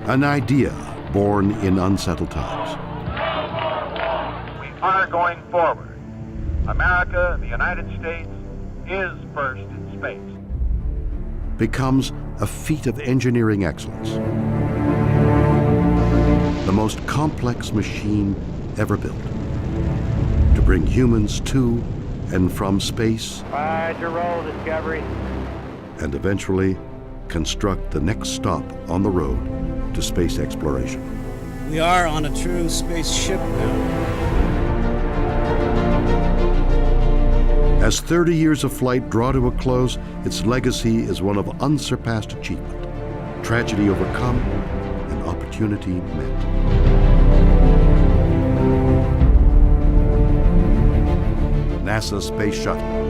An idea born in unsettled times. We are going forward. America, the United States, is first in space. Becomes a feat of engineering excellence. The most complex machine ever built to bring humans to and from space. Roger, roll, Discovery. And eventually construct the next stop on the road to space exploration. We are on a true spaceship now. As 30 years of flight draw to a close, its legacy is one of unsurpassed achievement. Tragedy overcome and opportunity met. NASA Space Shuttle.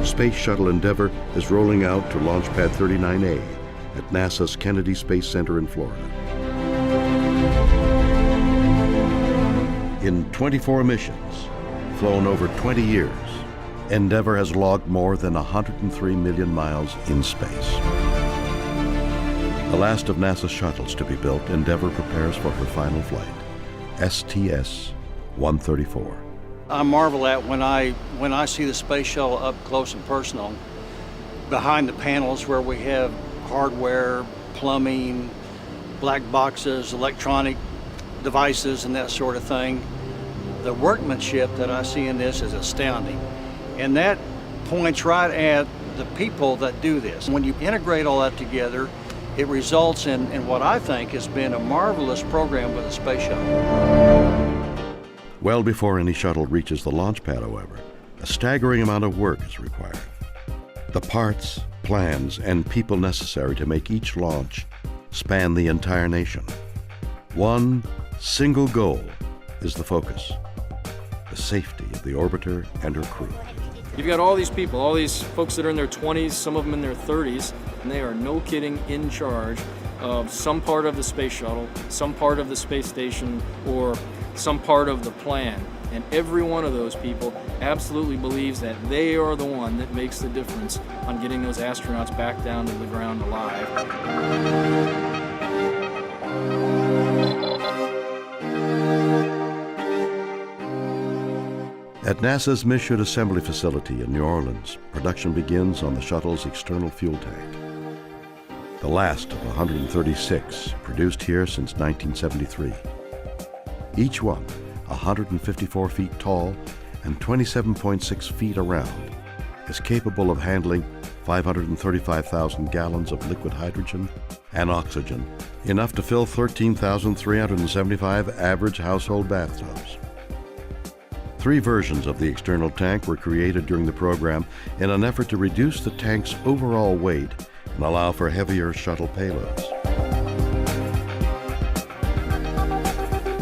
Space Shuttle Endeavour is rolling out to Launch Pad 39A at NASA's Kennedy Space Center in Florida. In 24 missions, flown over 20 years, Endeavour has logged more than 103 million miles in space. The last of NASA's shuttles to be built, Endeavour prepares for her final flight, STS-134. I marvel at when I see the space shuttle up close and personal, behind the panels where we have hardware, plumbing, black boxes, electronic devices, and that sort of thing. The workmanship that I see in this is astounding. And that points right at the people that do this. When you integrate all that together, it results in what I think has been a marvelous program with a space shuttle. Well before any shuttle reaches the launch pad, however, a staggering amount of work is required. The parts, plans, and people necessary to make each launch span the entire nation. One single goal is the focus: the safety of the orbiter and her crew. You've got all these people, all these folks that are in their 20s, some of them in their 30s, and they are, no kidding, in charge of some part of the space shuttle, some part of the space station, or some part of the plan. And every one of those people absolutely believes that they are the one that makes the difference on getting those astronauts back down to the ground alive. At NASA's Mission Assembly Facility in New Orleans, production begins on the shuttle's external fuel tank. The last of 136 produced here since 1973. Each one 154 feet tall and 27.6 feet around, is capable of handling 535,000 gallons of liquid hydrogen and oxygen, enough to fill 13,375 average household bathtubs. 3 versions of the external tank were created during the program in an effort to reduce the tank's overall weight and allow for heavier shuttle payloads.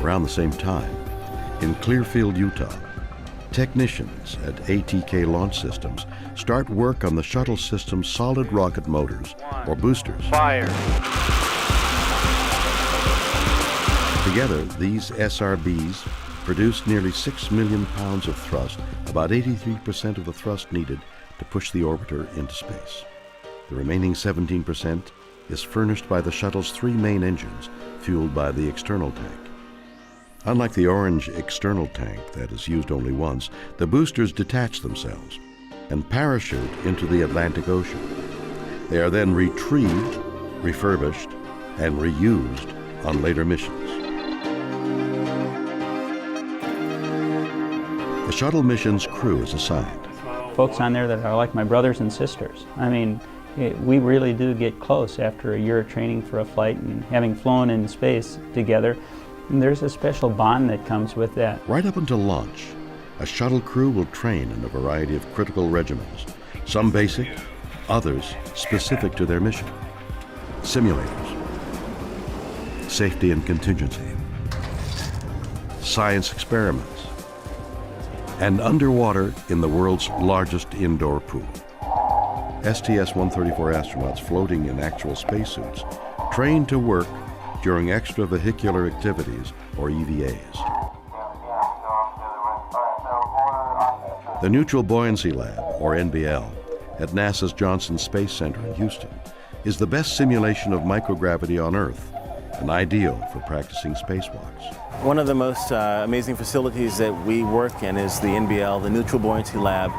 Around the same time, in Clearfield, Utah, technicians at ATK Launch Systems start work on the shuttle system's solid rocket motors, or boosters. Fire. Together, these SRBs produce nearly 6 million pounds of thrust, about 83% of the thrust needed to push the orbiter into space. The remaining 17% is furnished by the shuttle's 3 main engines, fueled by the external tank. Unlike the orange external tank that is used only once, the boosters detach themselves and parachute into the Atlantic Ocean. They are then retrieved, refurbished, and reused on later missions. The shuttle mission's crew is assigned. Folks on there that are like my brothers and sisters. I mean, we really do get close after a year of training for a flight and having flown in space together. And there's a special bond that comes with that. Right up until launch, a shuttle crew will train in a variety of critical regimens, some basic, others specific to their mission. Simulators, safety and contingency, science experiments, and underwater in the world's largest indoor pool. STS-134 astronauts floating in actual spacesuits trained to work during extravehicular activities, or EVAs. The Neutral Buoyancy Lab, or NBL, at NASA's Johnson Space Center in Houston is the best simulation of microgravity on Earth, and ideal for practicing spacewalks. One of the most amazing facilities that we work in is the NBL, the Neutral Buoyancy Lab,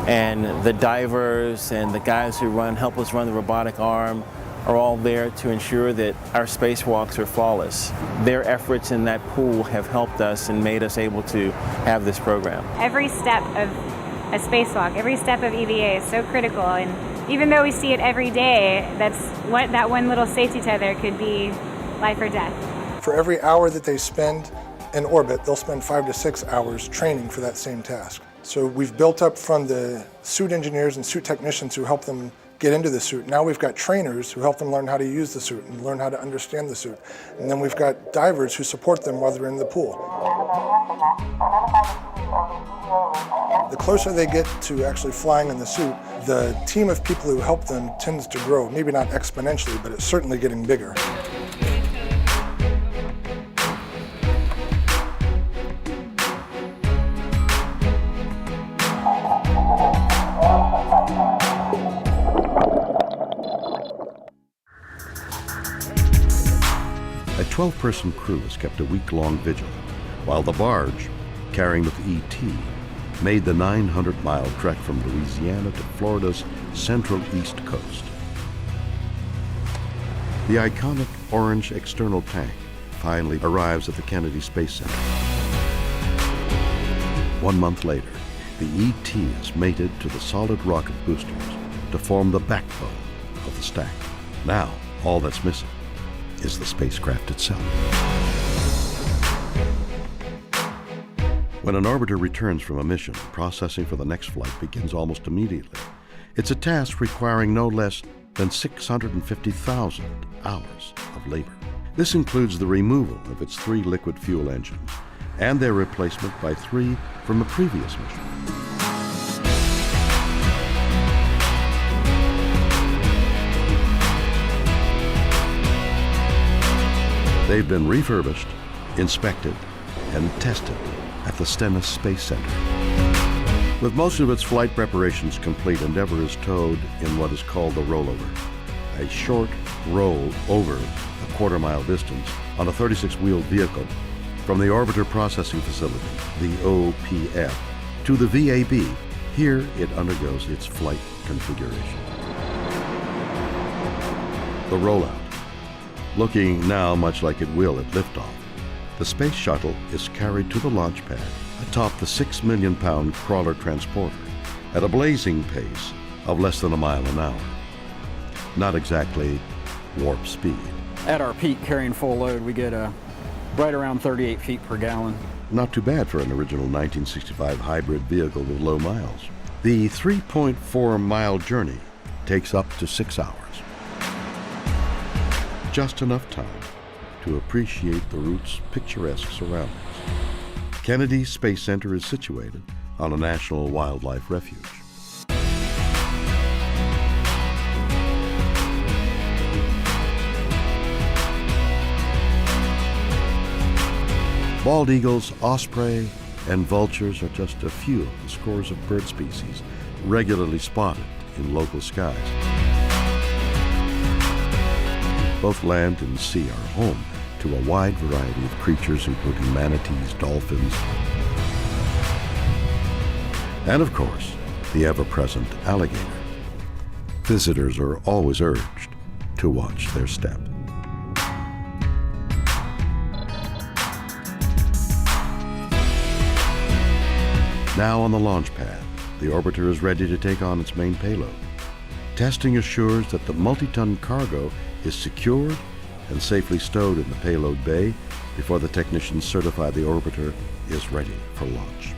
and the divers and the guys who help us run the robotic arm are all there to ensure that our spacewalks are flawless. Their efforts in that pool have helped us and made us able to have this program. Every step of a spacewalk, every step of EVA is so critical, and even though we see it every day, that one little safety tether could be life or death. For every hour that they spend in orbit, they'll spend 5 to 6 hours training for that same task. So we've built up from the suit engineers and suit technicians who help them get into the suit. Now we've got trainers who help them learn how to use the suit and learn how to understand the suit. And then we've got divers who support them while they're in the pool. The closer they get to actually flying in the suit, the team of people who help them tends to grow. Maybe not exponentially, but it's certainly getting bigger. A 12-person crew has kept a week-long vigil, while the barge, carrying the ET, made the 900-mile trek from Louisiana to Florida's central east coast. The iconic orange external tank finally arrives at the Kennedy Space Center. 1 month later, the ET is mated to the solid rocket boosters to form the backbone of the stack. Now, all that's missing is the spacecraft itself. When an orbiter returns from a mission, processing for the next flight begins almost immediately. It's a task requiring no less than 650,000 hours of labor. This includes the removal of its 3 liquid fuel engines and their replacement by 3 from a previous mission. They've been refurbished, inspected, and tested at the Stennis Space Center. With most of its flight preparations complete, Endeavour is towed in what is called the rollover, a short roll over a quarter-mile distance on a 36-wheeled vehicle from the Orbiter Processing Facility, the OPF, to the VAB. Here it undergoes its flight configuration. The rollout. Looking now much like it will at liftoff, the Space Shuttle is carried to the launch pad atop the 6 million-pound crawler transporter at a blazing pace of less than a mile an hour. Not exactly warp speed. At our peak, carrying full load, we get right around 38 feet per gallon. Not too bad for an original 1965 hybrid vehicle with low miles. The 3.4-mile journey takes up to 6 hours. Just enough time to appreciate the route's picturesque surroundings. Kennedy Space Center is situated on a national wildlife refuge. Bald eagles, osprey, and vultures are just a few of the scores of bird species regularly spotted in local skies. Both land and sea are home to a wide variety of creatures, including manatees, dolphins, and of course, the ever-present alligator. Visitors are always urged to watch their step. Now on the launch pad, the orbiter is ready to take on its main payload. Testing assures that the multi-ton cargo is secured and safely stowed in the payload bay before the technicians certify the orbiter is ready for launch.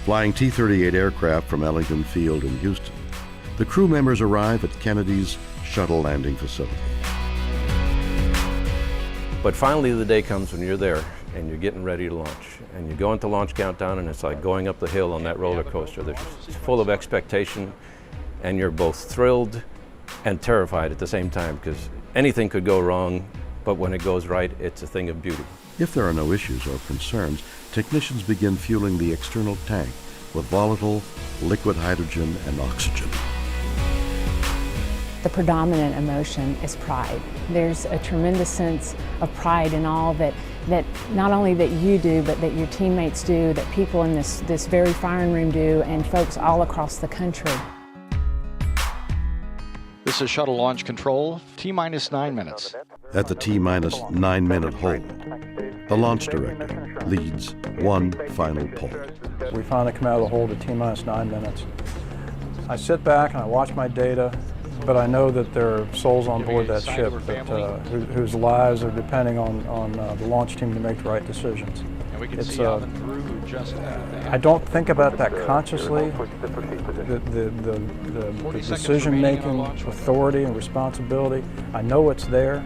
Flying T-38 aircraft from Ellington Field in Houston, the crew members arrive at Kennedy's Shuttle landing facility. But finally the day comes when you're there and you're getting ready to launch. And you go into launch countdown and it's like going up the hill on that roller coaster. It's full of expectation and you're both thrilled and terrified at the same time because anything could go wrong, but when it goes right, it's a thing of beauty. If there are no issues or concerns, technicians begin fueling the external tank with volatile liquid hydrogen and oxygen. The predominant emotion is pride. There's a tremendous sense of pride in all that not only that you do, but that your teammates do, that people in this very firing room do, and folks all across the country. This is Shuttle Launch Control, T-minus 9 minutes. At the T-minus 9-minute hold, the launch director leads one final pull. We finally come out of the hold at T-minus 9 minutes. I sit back and I watch my data, but I know that there are souls on board that ship whose lives are depending on the launch team to make the right decisions. It's, I don't think about that consciously, the decision-making authority and responsibility. I know it's there,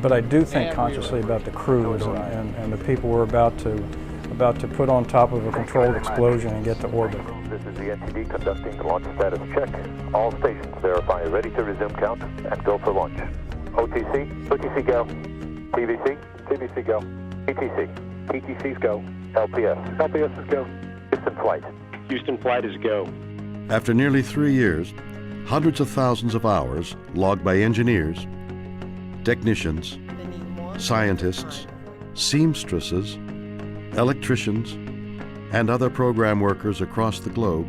but I do think consciously about the crews and the people we're about to put on top of a controlled explosion and get to orbit. This is the NTD conducting the launch status check. All stations verify ready to resume count and go for launch. OTC, OTC go. TVC, TVC go. ETC, ETC's go. LPS, LPS is go. Houston flight. Houston flight is go. After nearly 3 years, hundreds of thousands of hours logged by engineers, technicians, scientists, seamstresses, electricians, and other program workers across the globe.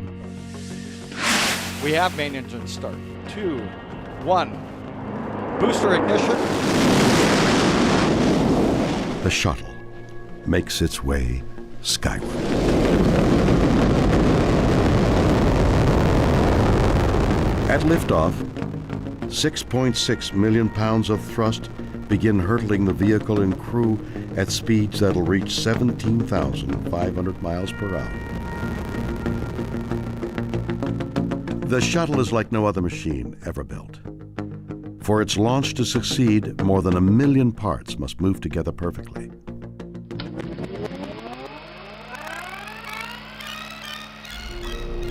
We have main engine start. 2, 1. Booster ignition. The shuttle makes its way skyward. At liftoff, 6.6 million pounds of thrust begin hurtling the vehicle and crew at speeds that'll reach 17,500 miles per hour. The shuttle is like no other machine ever built. For its launch to succeed, more than 1 million parts must move together perfectly.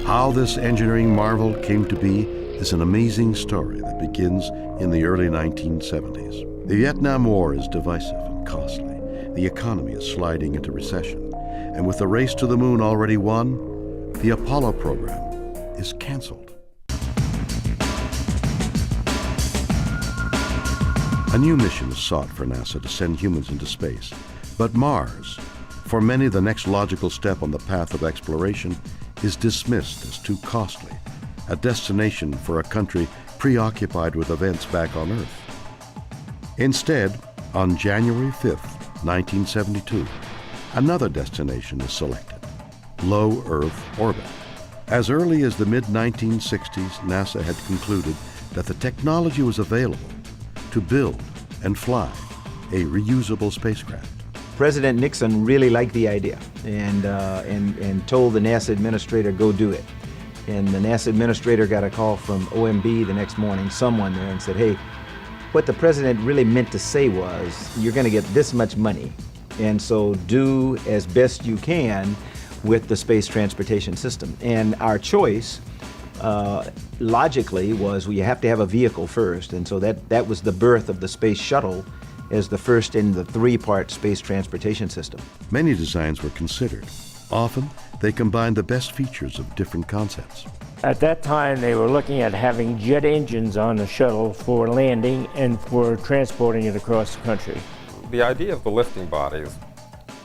How this engineering marvel came to be is an amazing story that begins in the early 1970s. The Vietnam War is divisive and costly. The economy is sliding into recession. And with the race to the moon already won, the Apollo program is canceled. A new mission is sought for NASA to send humans into space. But Mars, for many the next logical step on the path of exploration, is dismissed as too costly, a destination for a country preoccupied with events back on Earth. Instead, on January 5th, 1972, another destination is selected, low Earth orbit. As early as the mid-1960s, NASA had concluded that the technology was available to build and fly a reusable spacecraft. President Nixon really liked the idea and told the NASA administrator, go do it. And the NASA administrator got a call from OMB the next morning, someone there, and said, hey, what the president really meant to say was, you're going to get this much money, and so do as best you can with the space transportation system. And our choice, logically, was you have to have a vehicle first, and so that was the birth of the Space Shuttle as the first in the 3-part space transportation system. Many designs were considered. Often, they combined the best features of different concepts. At that time, they were looking at having jet engines on the shuttle for landing and for transporting it across the country. The idea of the lifting bodies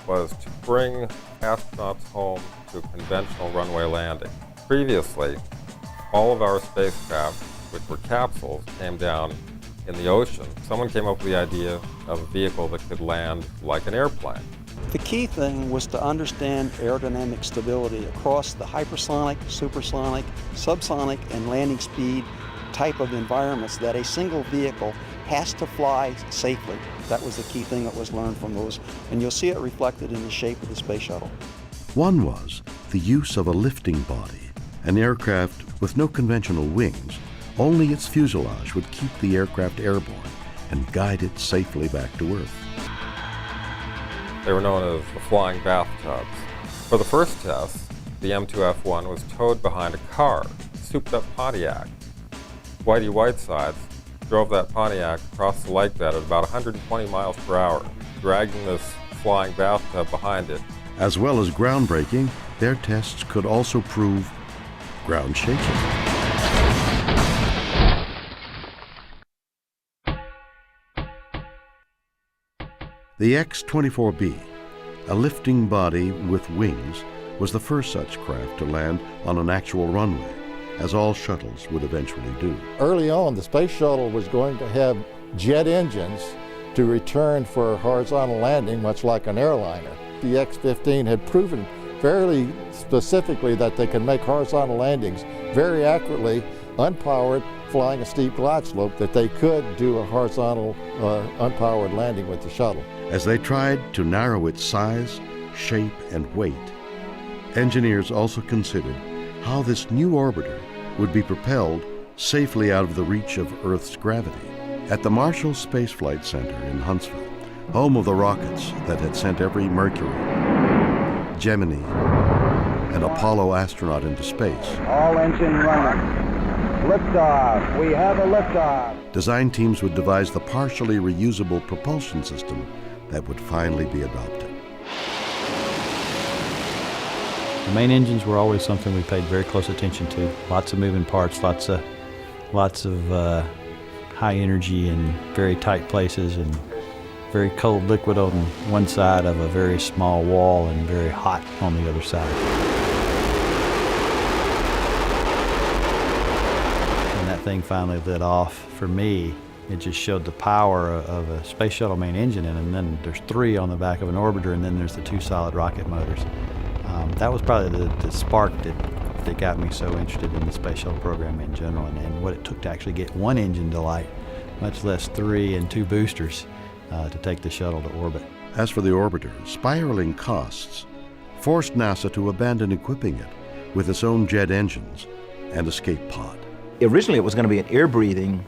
was to bring astronauts home to a conventional runway landing. Previously, all of our spacecraft, which were capsules, came down in the ocean. Someone came up with the idea of a vehicle that could land like an airplane. The key thing was to understand aerodynamic stability across the hypersonic, supersonic, subsonic, and landing speed type of environments that a single vehicle has to fly safely. That was the key thing that was learned from those, and you'll see it reflected in the shape of the space shuttle. One was the use of a lifting body, an aircraft with no conventional wings. Only its fuselage would keep the aircraft airborne and guide it safely back to Earth. They were known as the flying bathtubs. For the first test, the M2F1 was towed behind a car, a souped-up Pontiac. Whitey Whitesides drove that Pontiac across the lake bed at about 120 miles per hour, dragging this flying bathtub behind it. As well as groundbreaking, their tests could also prove ground shaking. The X-24B, a lifting body with wings, was the first such craft to land on an actual runway, as all shuttles would eventually do. Early on, the space shuttle was going to have jet engines to return for a horizontal landing, much like an airliner. The X-15 had proven fairly specifically that they could make horizontal landings very accurately, unpowered, flying a steep glide slope, that they could do a horizontal, unpowered landing with the shuttle. As they tried to narrow its size, shape, and weight, engineers also considered how this new orbiter would be propelled safely out of the reach of Earth's gravity. At the Marshall Space Flight Center in Huntsville, home of the rockets that had sent every Mercury, Gemini, and Apollo astronaut into space, All engine running. Liftoff. We have a liftoff. design teams would devise the partially reusable propulsion system that would finally be adopted. The main engines were always something we paid very close attention to. Lots of moving parts, lots of high energy in very tight places, and very cold liquid on one side of a very small wall and very hot on the other side. When that thing finally lit off, for me, it just showed the power of a space shuttle main engine, and then there's 3 on the back of an orbiter, and then there's the 2 solid rocket motors. That was probably the spark that got me so interested in the space shuttle program in general, and what it took to actually get 1 engine to light, much less 3 and 2 boosters to take the shuttle to orbit. As for the orbiter, spiraling costs forced NASA to abandon equipping it with its own jet engines and escape pod. Originally, it was going to be an air-breathing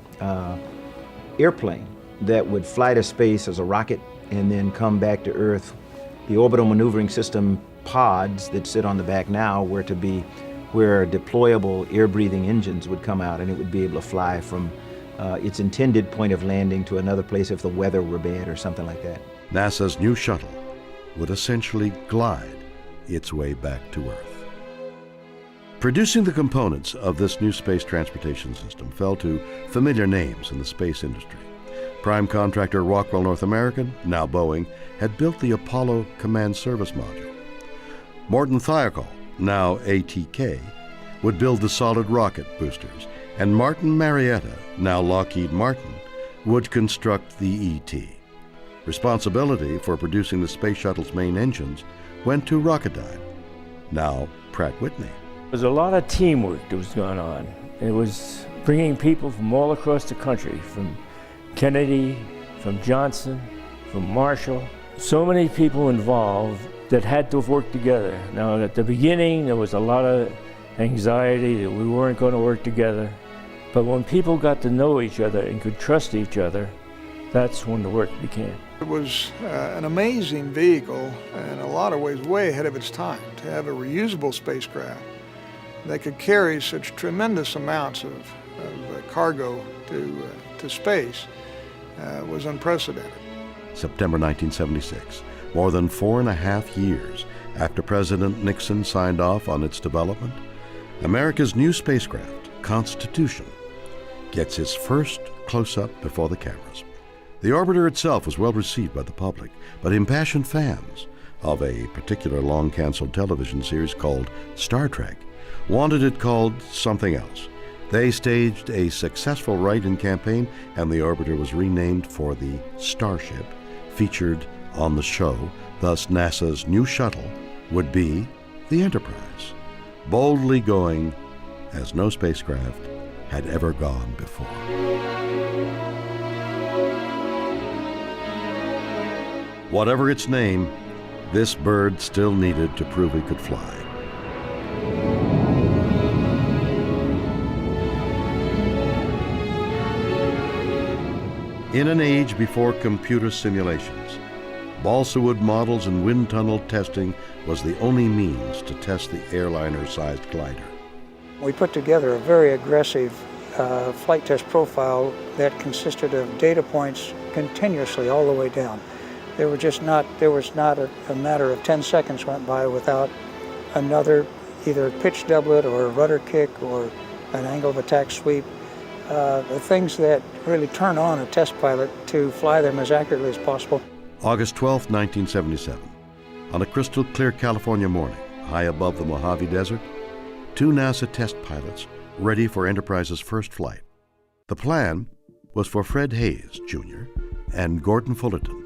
airplane that would fly to space as a rocket and then come back to Earth. The orbital maneuvering system pods that sit on the back now were to be where deployable air-breathing engines would come out, and it would be able to fly from its intended point of landing to another place if the weather were bad or something like that. NASA's new shuttle would essentially glide its way back to Earth. Producing the components of this new space transportation system fell to familiar names in the space industry. Prime contractor Rockwell North American, now Boeing, had built the Apollo Command Service Module. Morton Thiokol, now ATK, would build the solid rocket boosters, and Martin Marietta, now Lockheed Martin, would construct the ET. Responsibility for producing the space shuttle's main engines went to Rocketdyne, now Pratt Whitney. There was a lot of teamwork that was going on. It was bringing people from all across the country, from Kennedy, from Johnson, from Marshall. So many people involved that had to work together. Now, at the beginning, there was a lot of anxiety that we weren't going to work together. But when people got to know each other and could trust each other, that's when the work began. It was an amazing vehicle, and in a lot of ways way ahead of its time. To have a reusable spacecraft that could carry such tremendous amounts of cargo to space was unprecedented. September 1976, more than 4.5 years after President Nixon signed off on its development, America's new spacecraft, Constitution, gets its first close-up before the cameras. The orbiter itself was well received by the public, but impassioned fans of a particular long-canceled television series called Star Trek wanted it called something else. They staged a successful write-in campaign, and the orbiter was renamed for the Starship featured on the show. Thus, NASA's new shuttle would be the Enterprise, boldly going as no spacecraft had ever gone before. Whatever its name, this bird still needed to prove it could fly. In an age before computer simulations, balsa wood models and wind tunnel testing was the only means to test the airliner-sized glider. We put together a very aggressive flight test profile that consisted of data points continuously all the way down. There was not a matter of 10 seconds went by without another either pitch doublet or a rudder kick or an angle of attack sweep. The things that really turn on a test pilot to fly them as accurately as possible. August 12, 1977. On a crystal clear California morning, high above the Mojave Desert, 2 NASA test pilots ready for Enterprise's first flight. The plan was for Fred Hayes, Jr. and Gordon Fullerton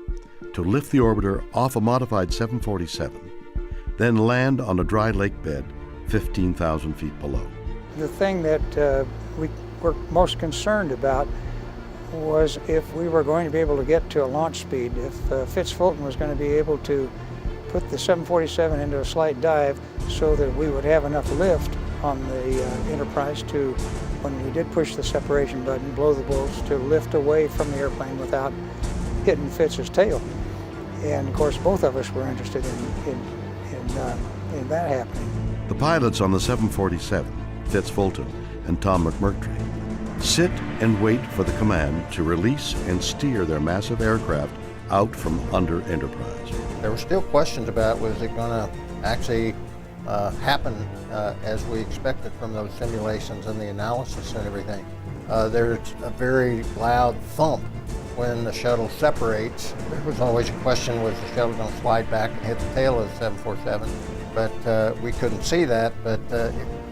to lift the orbiter off a modified 747, then land on a dry lake bed 15,000 feet below. The thing that we were most concerned about was if we were going to be able to get to a launch speed, if Fitz Fulton was going to be able to put the 747 into a slight dive so that we would have enough lift on the Enterprise to, when we did push the separation button, blow the bolts, to lift away from the airplane without hitting Fitz's tail. And of course, both of us were interested in that happening. The pilots on the 747, Fitz Fulton and Tom McMurtry, sit and wait for the command to release and steer their massive aircraft out from under Enterprise. There were still questions about was it going to actually happen as we expected from those simulations and the analysis and everything. There's a very loud thump when the shuttle separates. There was always a question, was the shuttle going to slide back and hit the tail of the 747? But we couldn't see that, but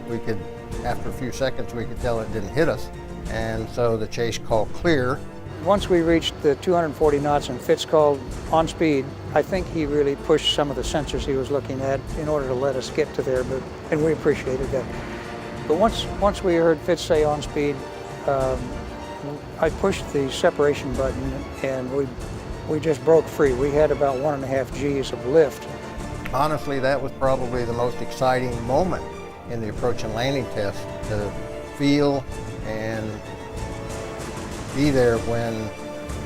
we could, after a few seconds, we could tell it didn't hit us. And so the chase called clear. Once we reached the 240 knots and Fitz called on speed, I think he really pushed some of the sensors he was looking at in order to let us get to there, and we appreciated that. But once we heard Fitz say on speed, I pushed the separation button and we just broke free. We had about 1.5 G's of lift. Honestly, that was probably the most exciting moment in the approach and landing test, to feel and be there when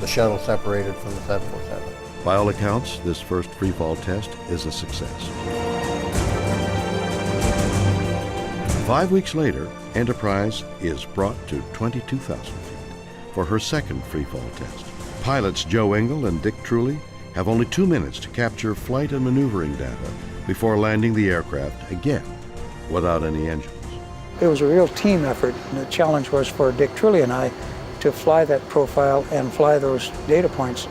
the shuttle separated from the 747. By all accounts, this first freefall test is a success. 5 weeks later, Enterprise is brought to 22,000 feet for her second freefall test. Pilots Joe Engel and Dick Truly have only 2 minutes to capture flight and maneuvering data before landing the aircraft again without any engines. It was a real team effort, and the challenge was for Dick Truly and I to fly that profile and fly those data points,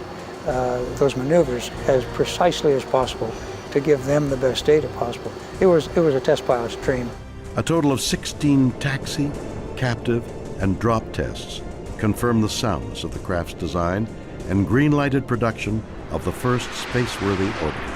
those maneuvers, as precisely as possible to give them the best data possible. It was a test pilot's dream. A total of 16 taxi, captive, and drop tests confirm the soundness of the craft's design and green-lighted production of the first space-worthy orbiter.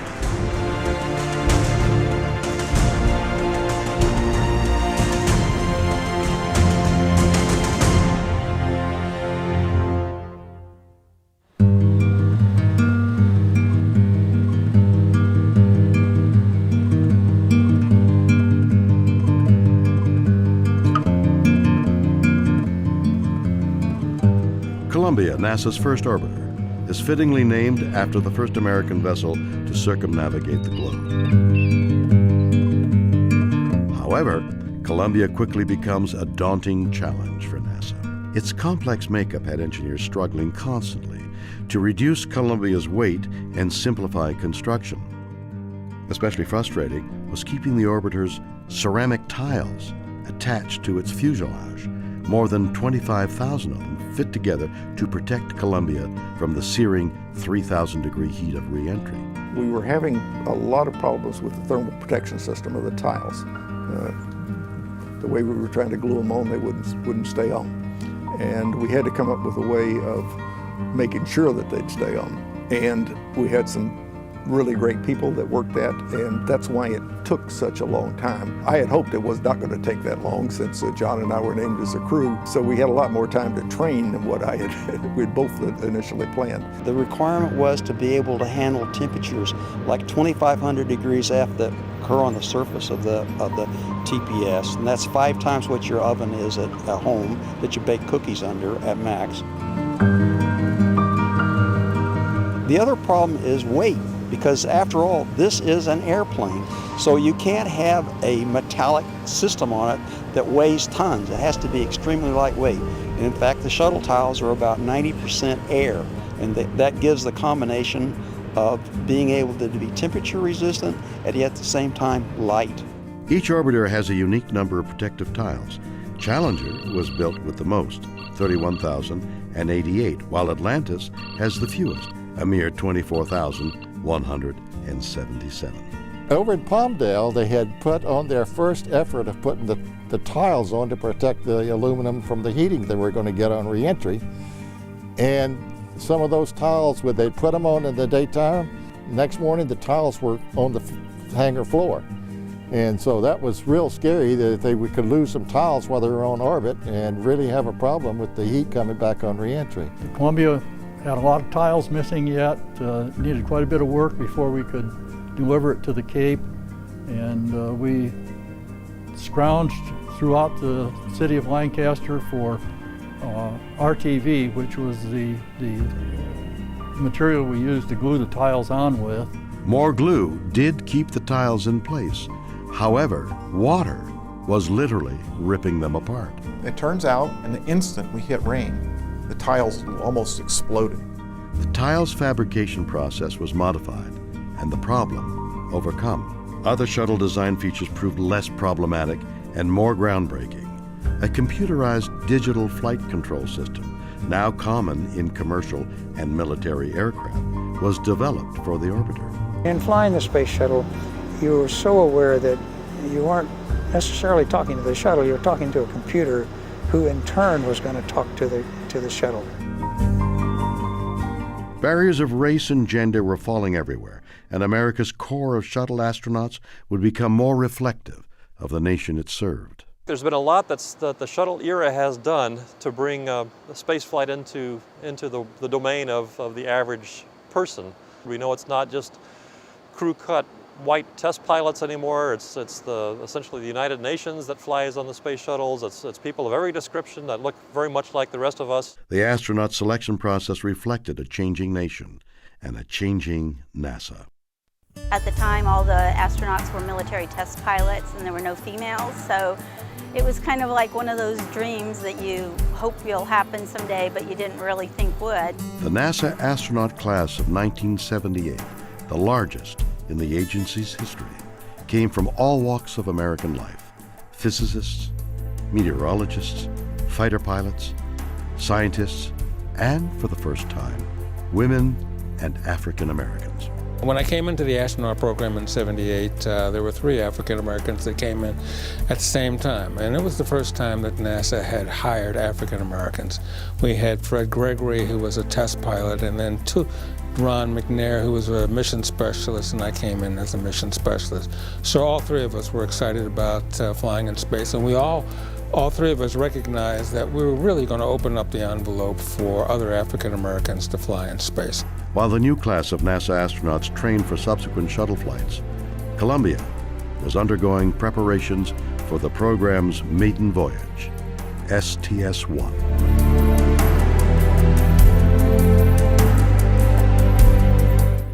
Columbia, NASA's first orbiter, is fittingly named after the first American vessel to circumnavigate the globe. However, Columbia quickly becomes a daunting challenge for NASA. Its complex makeup had engineers struggling constantly to reduce Columbia's weight and simplify construction. Especially frustrating was keeping the orbiter's ceramic tiles attached to its fuselage. More than 25,000 of them fit together to protect Columbia from the searing 3,000-degree heat of re-entry. We were having a lot of problems with the thermal protection system of the tiles. The way we were trying to glue them on, they wouldn't stay on. And we had to come up with a way of making sure that they'd stay on. And we had some really great people that worked that, and that's why it took such a long time. I had hoped it was not going to take that long, since John and I were named as a crew, so we had a lot more time to train than what we'd both initially planned. The requirement was to be able to handle temperatures like 2,500 degrees F that occur on the surface of the TPS, and that's 5 times what your oven is at home that you bake cookies under at max. The other problem is weight, because after all, this is an airplane. So you can't have a metallic system on it that weighs tons. It has to be extremely lightweight. And in fact, the shuttle tiles are about 90% air, and that gives the combination of being able to be temperature resistant and yet at the same time light. Each orbiter has a unique number of protective tiles. Challenger was built with the most, 31,088, while Atlantis has the fewest, a mere 24,177. Over in Palmdale, they had put on their first effort of putting the tiles on to protect the aluminum from the heating they were going to get on reentry. And some of those tiles, when they put them on in the daytime, next morning the tiles were on the hangar floor. And so that was real scary that they could lose some tiles while they were on orbit and really have a problem with the heat coming back on reentry. Columbia had a lot of tiles missing yet, needed quite a bit of work before we could deliver it to the Cape, and we scrounged throughout the city of Lancaster for RTV, which was the material we used to glue the tiles on with. More glue did keep the tiles in place. However, water was literally ripping them apart. It turns out, in the instant we hit rain, the tiles almost exploded. The tiles fabrication process was modified and the problem overcome. Other shuttle design features proved less problematic and more groundbreaking. A computerized digital flight control system, now common in commercial and military aircraft, was developed for the orbiter. In flying the space shuttle, you were so aware that you weren't necessarily talking to the shuttle, you were talking to a computer who in turn was going to talk to the shuttle. Barriers of race and gender were falling everywhere, and America's corps of shuttle astronauts would become more reflective of the nation it served. There's been a lot that the shuttle era has done to bring space flight into the domain of the average person. We know it's not just crew-cut white test pilots anymore. It's essentially the United Nations that flies on the space shuttles. It's people of every description that look very much like the rest of us. The astronaut selection process reflected a changing nation and a changing NASA. At the time, all the astronauts were military test pilots and there were no females, so it was kind of like one of those dreams that you hope will happen someday, but you didn't really think would. The NASA astronaut class of 1978, the largest in the agency's history, came from all walks of American life: physicists, meteorologists, fighter pilots, scientists, and for the first time, women and African Americans. When I came into the astronaut program in '78, there were 3 African Americans that came in at the same time, and it was the first time that NASA had hired African Americans. We had Fred Gregory, who was a test pilot, and then Ron McNair, who was a mission specialist, and I came in as a mission specialist. So all 3 of us were excited about flying in space, and we all 3 of us recognized that we were really going to open up the envelope for other African Americans to fly in space. While the new class of NASA astronauts trained for subsequent shuttle flights, Columbia was undergoing preparations for the program's maiden voyage, STS-1.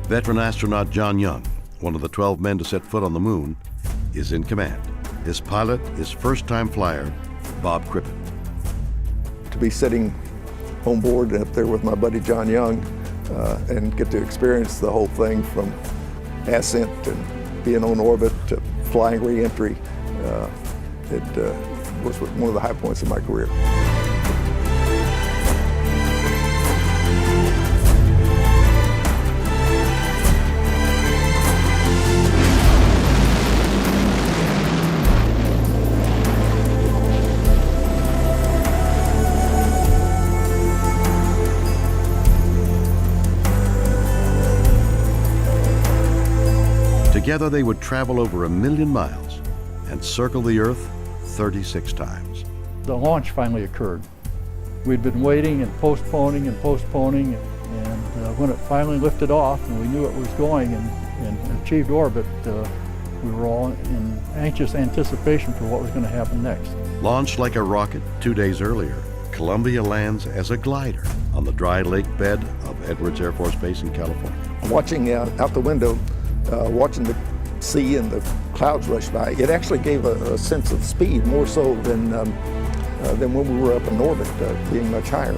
Veteran astronaut John Young, one of the 12 men to set foot on the moon, is in command. His pilot is first-time flyer Bob Crippen. To be sitting on board up there with my buddy John Young and get to experience the whole thing from ascent and being on orbit to flying re-entry, it was one of the high points of my career. Together they would travel over 1 million miles and circle the Earth 36 times. The launch finally occurred. We'd been waiting and postponing, and when it finally lifted off and we knew it was going and achieved orbit, we were all in anxious anticipation for what was going to happen next. Launched like a rocket 2 days earlier, Columbia lands as a glider on the dry lake bed of Edwards Air Force Base in California. Watching out the window, watching the sea and the clouds rush by, it actually gave a sense of speed, more so than when we were up in orbit, being much higher.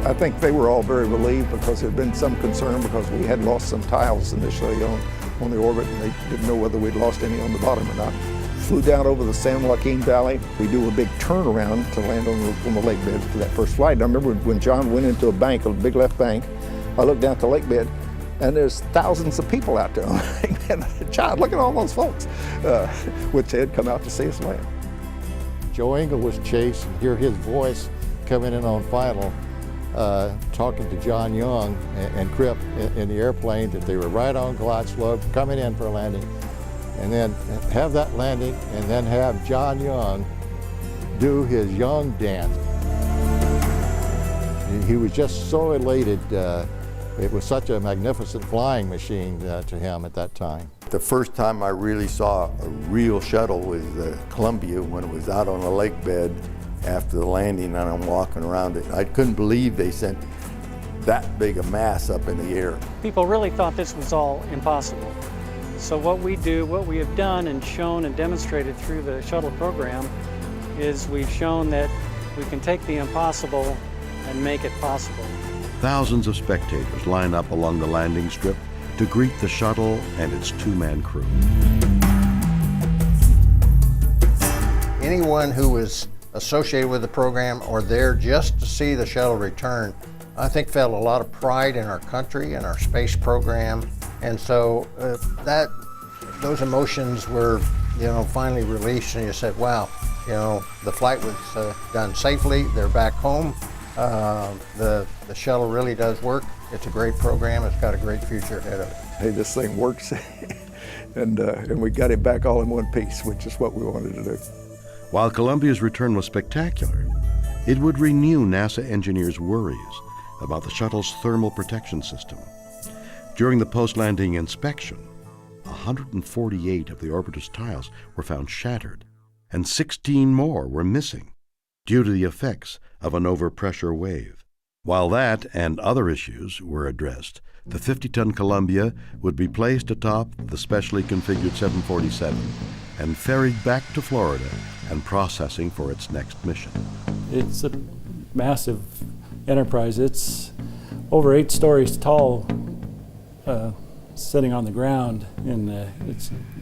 I think they were all very relieved because there had been some concern because we had lost some tiles initially on the orbit, and they didn't know whether we'd lost any on the bottom or not. Flew down over the San Joaquin Valley. We do a big turnaround to land on the lake bed for that first flight. And I remember when John went into a bank, a big left bank, I looked down at the lake bed, and there's thousands of people out there. And John, look at all those folks, which had come out to see us land. Joe Engel was chased, and hear his voice coming in on final, talking to John Young and Cripp in the airplane that they were right on glide slope, coming in for a landing, and then have that landing, and then have John Young do his Young dance. He was just so elated. It was such a magnificent flying machine to him at that time. The first time I really saw a real shuttle was Columbia, when it was out on the lake bed after the landing, and I'm walking around it. I couldn't believe they sent that big a mass up in the air. People really thought this was all impossible. So what we have done and shown and demonstrated through the shuttle program is we've shown that we can take the impossible and make it possible. Thousands of spectators line up along the landing strip to greet the shuttle and its two-man crew. Anyone who was associated with the program or there just to see the shuttle return, I think felt a lot of pride in our country and our space program. And so those emotions were, finally released, and you said, wow, the flight was done safely. They're back home. The shuttle really does work. It's a great program. It's got a great future ahead of it. Hey, this thing works, and we got it back all in one piece, which is what we wanted to do. While Columbia's return was spectacular, it would renew NASA engineers' worries about the shuttle's thermal protection system. During the post-landing inspection, 148 of the orbiter's tiles were found shattered, and 16 more were missing due to the effects of an overpressure wave. While that and other issues were addressed, the 50-ton Columbia would be placed atop the specially configured 747 and ferried back to Florida and processing for its next mission. It's a massive enterprise. It's over 8 stories tall, sitting on the ground, and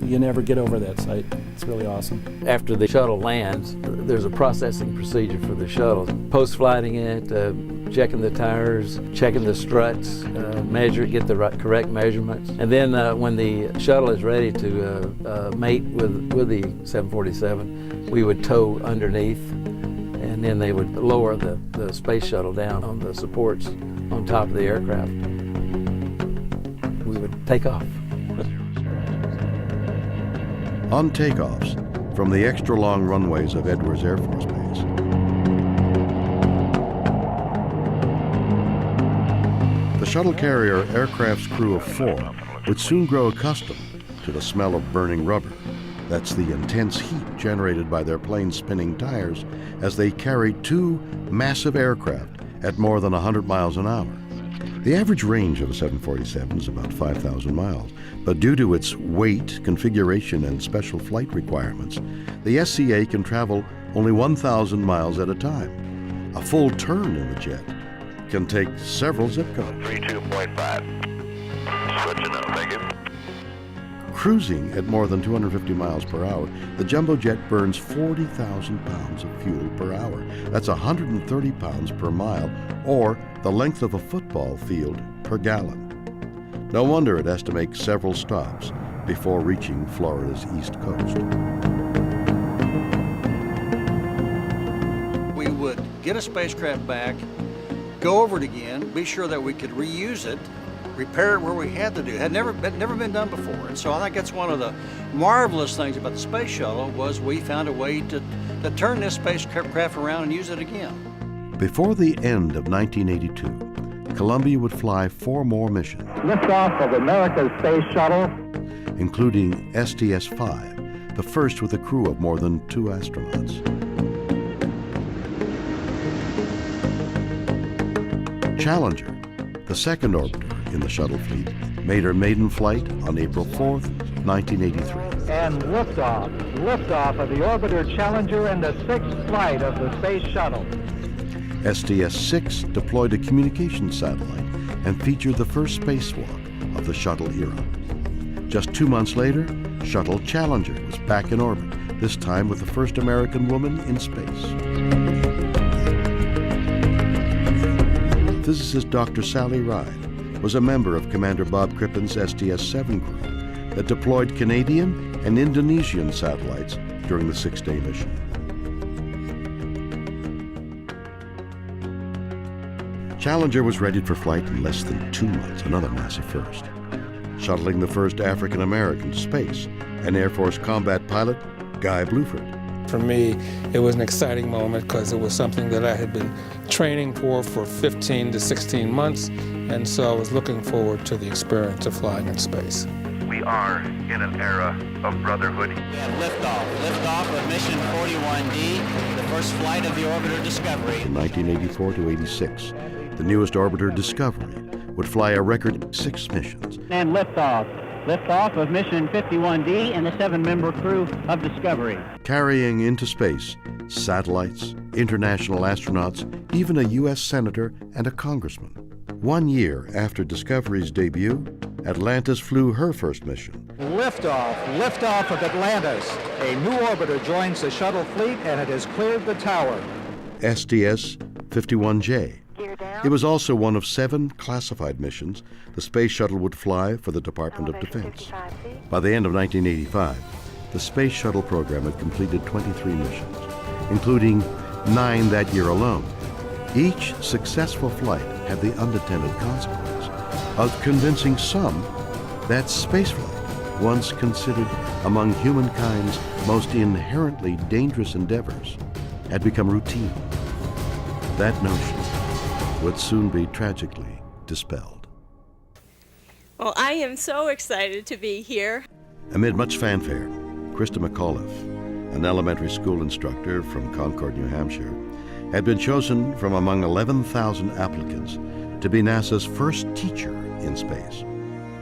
you never get over that site. It's really awesome. After the shuttle lands, there's a processing procedure for the shuttle. Post-flighting it, checking the tires, checking the struts, get the correct measurements. And then when the shuttle is ready to mate with the 747, we would tow underneath, and then they would lower the space shuttle down on the supports on top of the aircraft. We would take off. On takeoffs from the extra-long runways of Edwards Air Force Base, the shuttle carrier aircraft's crew of 4 would soon grow accustomed to the smell of burning rubber. That's the intense heat generated by their plane's spinning tires as they carried 2 massive aircraft at more than 100 miles an hour. The average range of a 747 is about 5,000 miles, but due to its weight, configuration, and special flight requirements, the SCA can travel only 1,000 miles at a time. A full turn in the jet can take several zip codes. 32.5. Switching up, thank you. Cruising at more than 250 miles per hour, the jumbo jet burns 40,000 pounds of fuel per hour. That's 130 pounds per mile, or the length of a football field per gallon. No wonder it has to make several stops before reaching Florida's east coast. We would get a spacecraft back, go over it again, be sure that we could reuse it, repair it where we had to do. It had never been done before. And so I think that's one of the marvelous things about the space shuttle was we found a way to turn this spacecraft around and use it again. Before the end of 1982, Columbia would fly 4 more missions. Liftoff of America's space shuttle, including STS-5, the first with a crew of more than 2 astronauts. Challenger, the second orbiter in the shuttle fleet, made her maiden flight on April 4th, 1983. and liftoff of the orbiter Challenger and the 6th flight of the space shuttle. STS-6 deployed a communications satellite and featured the first spacewalk of the Shuttle era. Just 2 months later, Shuttle Challenger was back in orbit, this time with the first American woman in space. Physicist Dr. Sally Ride was a member of Commander Bob Crippen's STS-7 crew that deployed Canadian and Indonesian satellites during the 6-day mission. Challenger was ready for flight in less than 2 months, another massive first. Shuttling the first African American to space, and Air Force combat pilot Guy Bluford. For me, it was an exciting moment because it was something that I had been training for 15 to 16 months, and so I was looking forward to the experience of flying in space. We are in an era of brotherhood. We have liftoff of mission 41D, the first flight of the orbiter Discovery. In 1984 to 86, the newest orbiter Discovery would fly a record 6 missions. And liftoff of mission 51D and the 7-member crew of Discovery. Carrying into space satellites, international astronauts, even a U.S. senator and a congressman. 1 year after Discovery's debut, Atlantis flew her first mission. Liftoff of Atlantis. A new orbiter joins the shuttle fleet and it has cleared the tower. STS-51J. It was also one of 7 classified missions the Space Shuttle would fly for the Department of Defense. By the end of 1985, the Space Shuttle program had completed 23 missions, including 9 that year alone. Each successful flight had the unintended consequence of convincing some that spaceflight, once considered among humankind's most inherently dangerous endeavors, had become routine. That notion would soon be tragically dispelled. Well, I am so excited to be here. Amid much fanfare, Krista McAuliffe, an elementary school instructor from Concord, New Hampshire, had been chosen from among 11,000 applicants to be NASA's first teacher in space.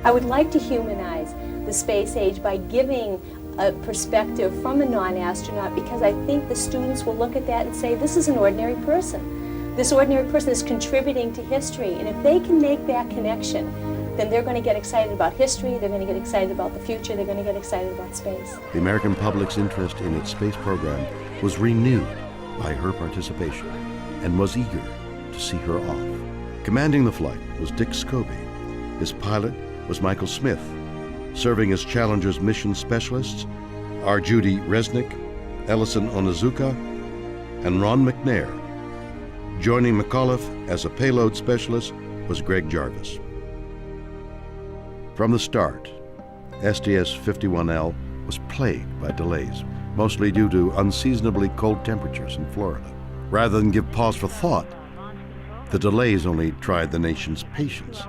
I would like to humanize the space age by giving a perspective from a non-astronaut, because I think the students will look at that and say, this is an ordinary person. This ordinary person is contributing to history, and if they can make that connection, then they're going to get excited about history, they're going to get excited about the future, they're going to get excited about space. The American public's interest in its space program was renewed by her participation and was eager to see her off. Commanding the flight was Dick Scobie. His pilot was Michael Smith. Serving as Challenger's mission specialists are Judy Resnick, Ellison Onizuka, and Ron McNair. Joining McAuliffe as a payload specialist was Greg Jarvis. From the start, STS-51L was plagued by delays, mostly due to unseasonably cold temperatures in Florida. Rather than give pause for thought, the delays only tried the nation's patience.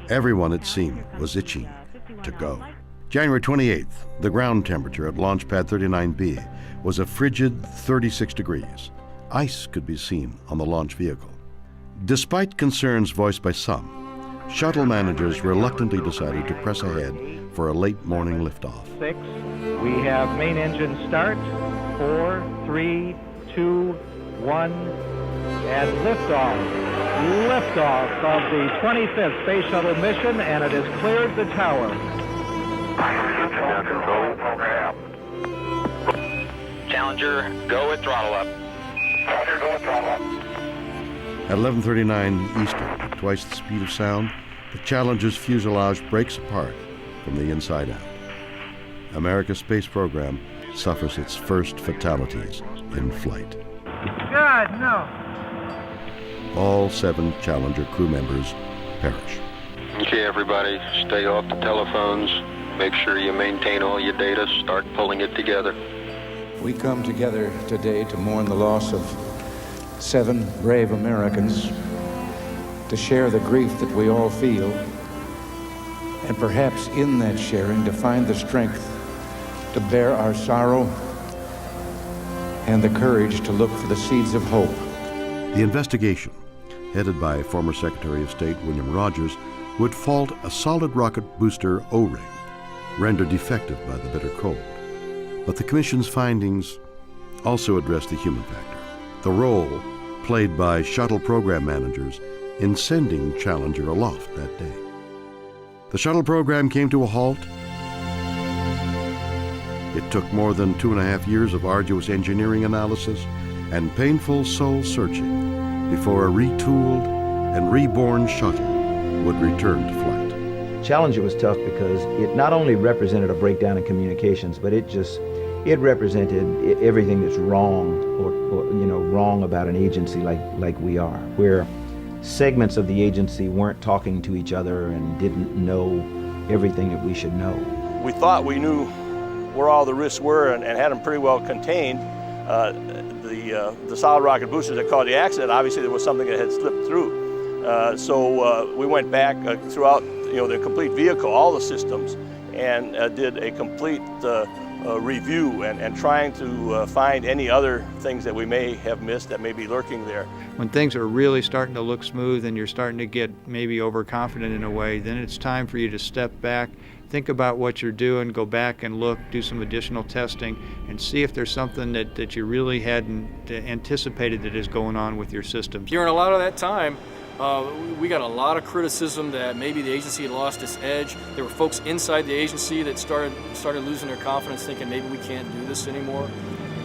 Everyone, it seemed, was itching to go. January 28th, the ground temperature at Launch Pad 39B was a frigid 36 degrees. Ice could be seen on the launch vehicle. Despite concerns voiced by some, shuttle managers reluctantly decided to press ahead for a late morning liftoff. 6. We have main engine start. 4, 3, 2, 1, and liftoff. Liftoff of the 25th Space Shuttle mission, and it has cleared the tower. Challenger, go at throttle up. Challenger, go at throttle up. At 11:39 Eastern, at twice the speed of sound, the Challenger's fuselage breaks apart from the inside out. America's space program suffers its first fatalities in flight. God, no. All 7 Challenger crew members perish. Okay, everybody, stay off the telephones. Make sure you maintain all your data. Start pulling it together. We come together today to mourn the loss of 7 brave Americans, to share the grief that we all feel, and perhaps in that sharing to find the strength to bear our sorrow and the courage to look for the seeds of hope. The investigation, headed by former Secretary of State William Rogers, would fault a solid rocket booster O-ring, rendered defective by the bitter cold. But the Commission's findings also addressed the human factor, the role played by shuttle program managers in sending Challenger aloft that day. The shuttle program came to a halt. It took more than 2.5 years of arduous engineering analysis and painful soul searching before a retooled and reborn shuttle would return to flight. Challenger was tough because it not only represented a breakdown in communications, but it represented everything that's wrong or wrong about an agency like we are, where segments of the agency weren't talking to each other and didn't know everything that we should know. We thought we knew where all the risks were and had them pretty well contained. The solid rocket boosters that caused the accident, obviously there was something that had slipped through. So we went back throughout the complete vehicle, all the systems, and did a complete review and trying to find any other things that we may have missed that may be lurking there. When things are really starting to look smooth and you're starting to get maybe overconfident in a way, then it's time for you to step back, think about what you're doing, go back and look, do some additional testing, and see if there's something that you really hadn't anticipated that is going on with your system. During a lot of that time, we got a lot of criticism that maybe the agency had lost its edge. There were folks inside the agency that started losing their confidence, thinking maybe we can't do this anymore.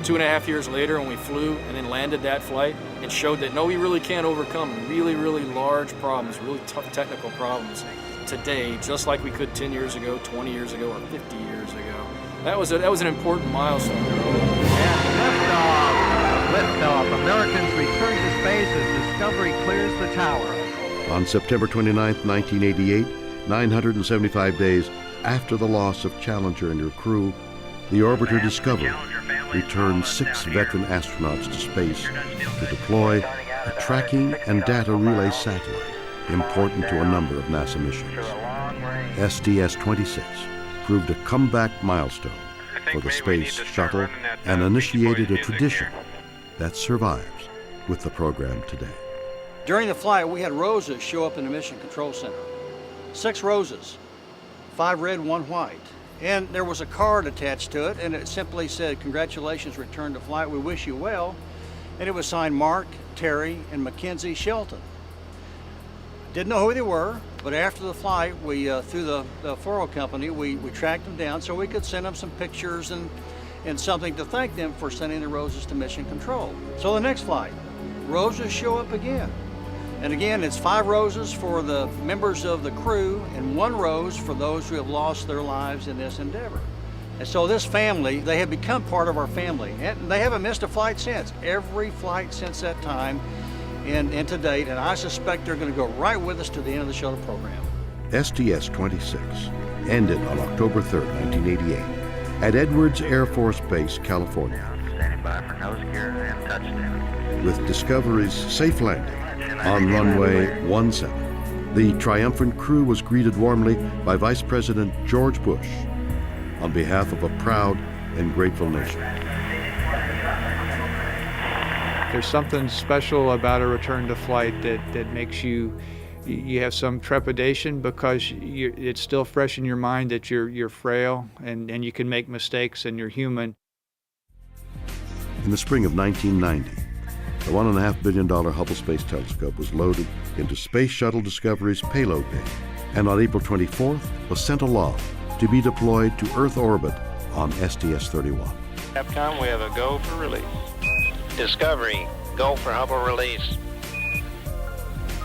2.5 years later, when we flew and then landed that flight, it showed that no, we really can overcome really, really large problems, really tough technical problems today, just like we could 10 years ago, 20 years ago, or 50 years ago. That was an important milestone. Liftoff. Americans return to space as Discovery clears the tower. On September 29, 1988, 975 days after the loss of Challenger and her crew, the orbiter Discovery returned 6 veteran astronauts to space to deploy a tracking and data relay satellite important to a number of NASA missions. STS-26 proved a comeback milestone for the Space Shuttle and initiated a tradition that survives with the program today. During the flight, we had roses show up in the Mission Control Center. 6 roses, 5 red, 1 white. And there was a card attached to it, and it simply said, "Congratulations, return to flight, we wish you well." And it was signed Mark, Terry, and Mackenzie Shelton. Didn't know who they were, but after the flight, we through the Foro company, we tracked them down so we could send them some pictures and something to thank them for sending the roses to Mission Control. So the next flight, roses show up again. And again, it's 5 roses for the members of the crew and 1 rose for those who have lost their lives in this endeavor. And so this family, they have become part of our family, and they haven't missed a flight since. Every flight since that time and to date, and I suspect they're going to go right with us to the end of the shuttle program. STS-26 ended on October 3, 1988, at Edwards Air Force Base, California, Standing by for nose gear and touchdown. with Discovery's safe landing on runway 17. The triumphant crew was greeted warmly by Vice President George Bush on behalf of a proud and grateful nation. There's something special about a return to flight that makes you have some trepidation because it's still fresh in your mind that you're frail and you can make mistakes and you're human. In the spring of 1990, the $1.5 billion Hubble Space Telescope was loaded into Space Shuttle Discovery's payload bay, and on April 24th was sent aloft to be deployed to Earth orbit on STS-31. Capcom, we have a go for release. Discovery, go for Hubble release.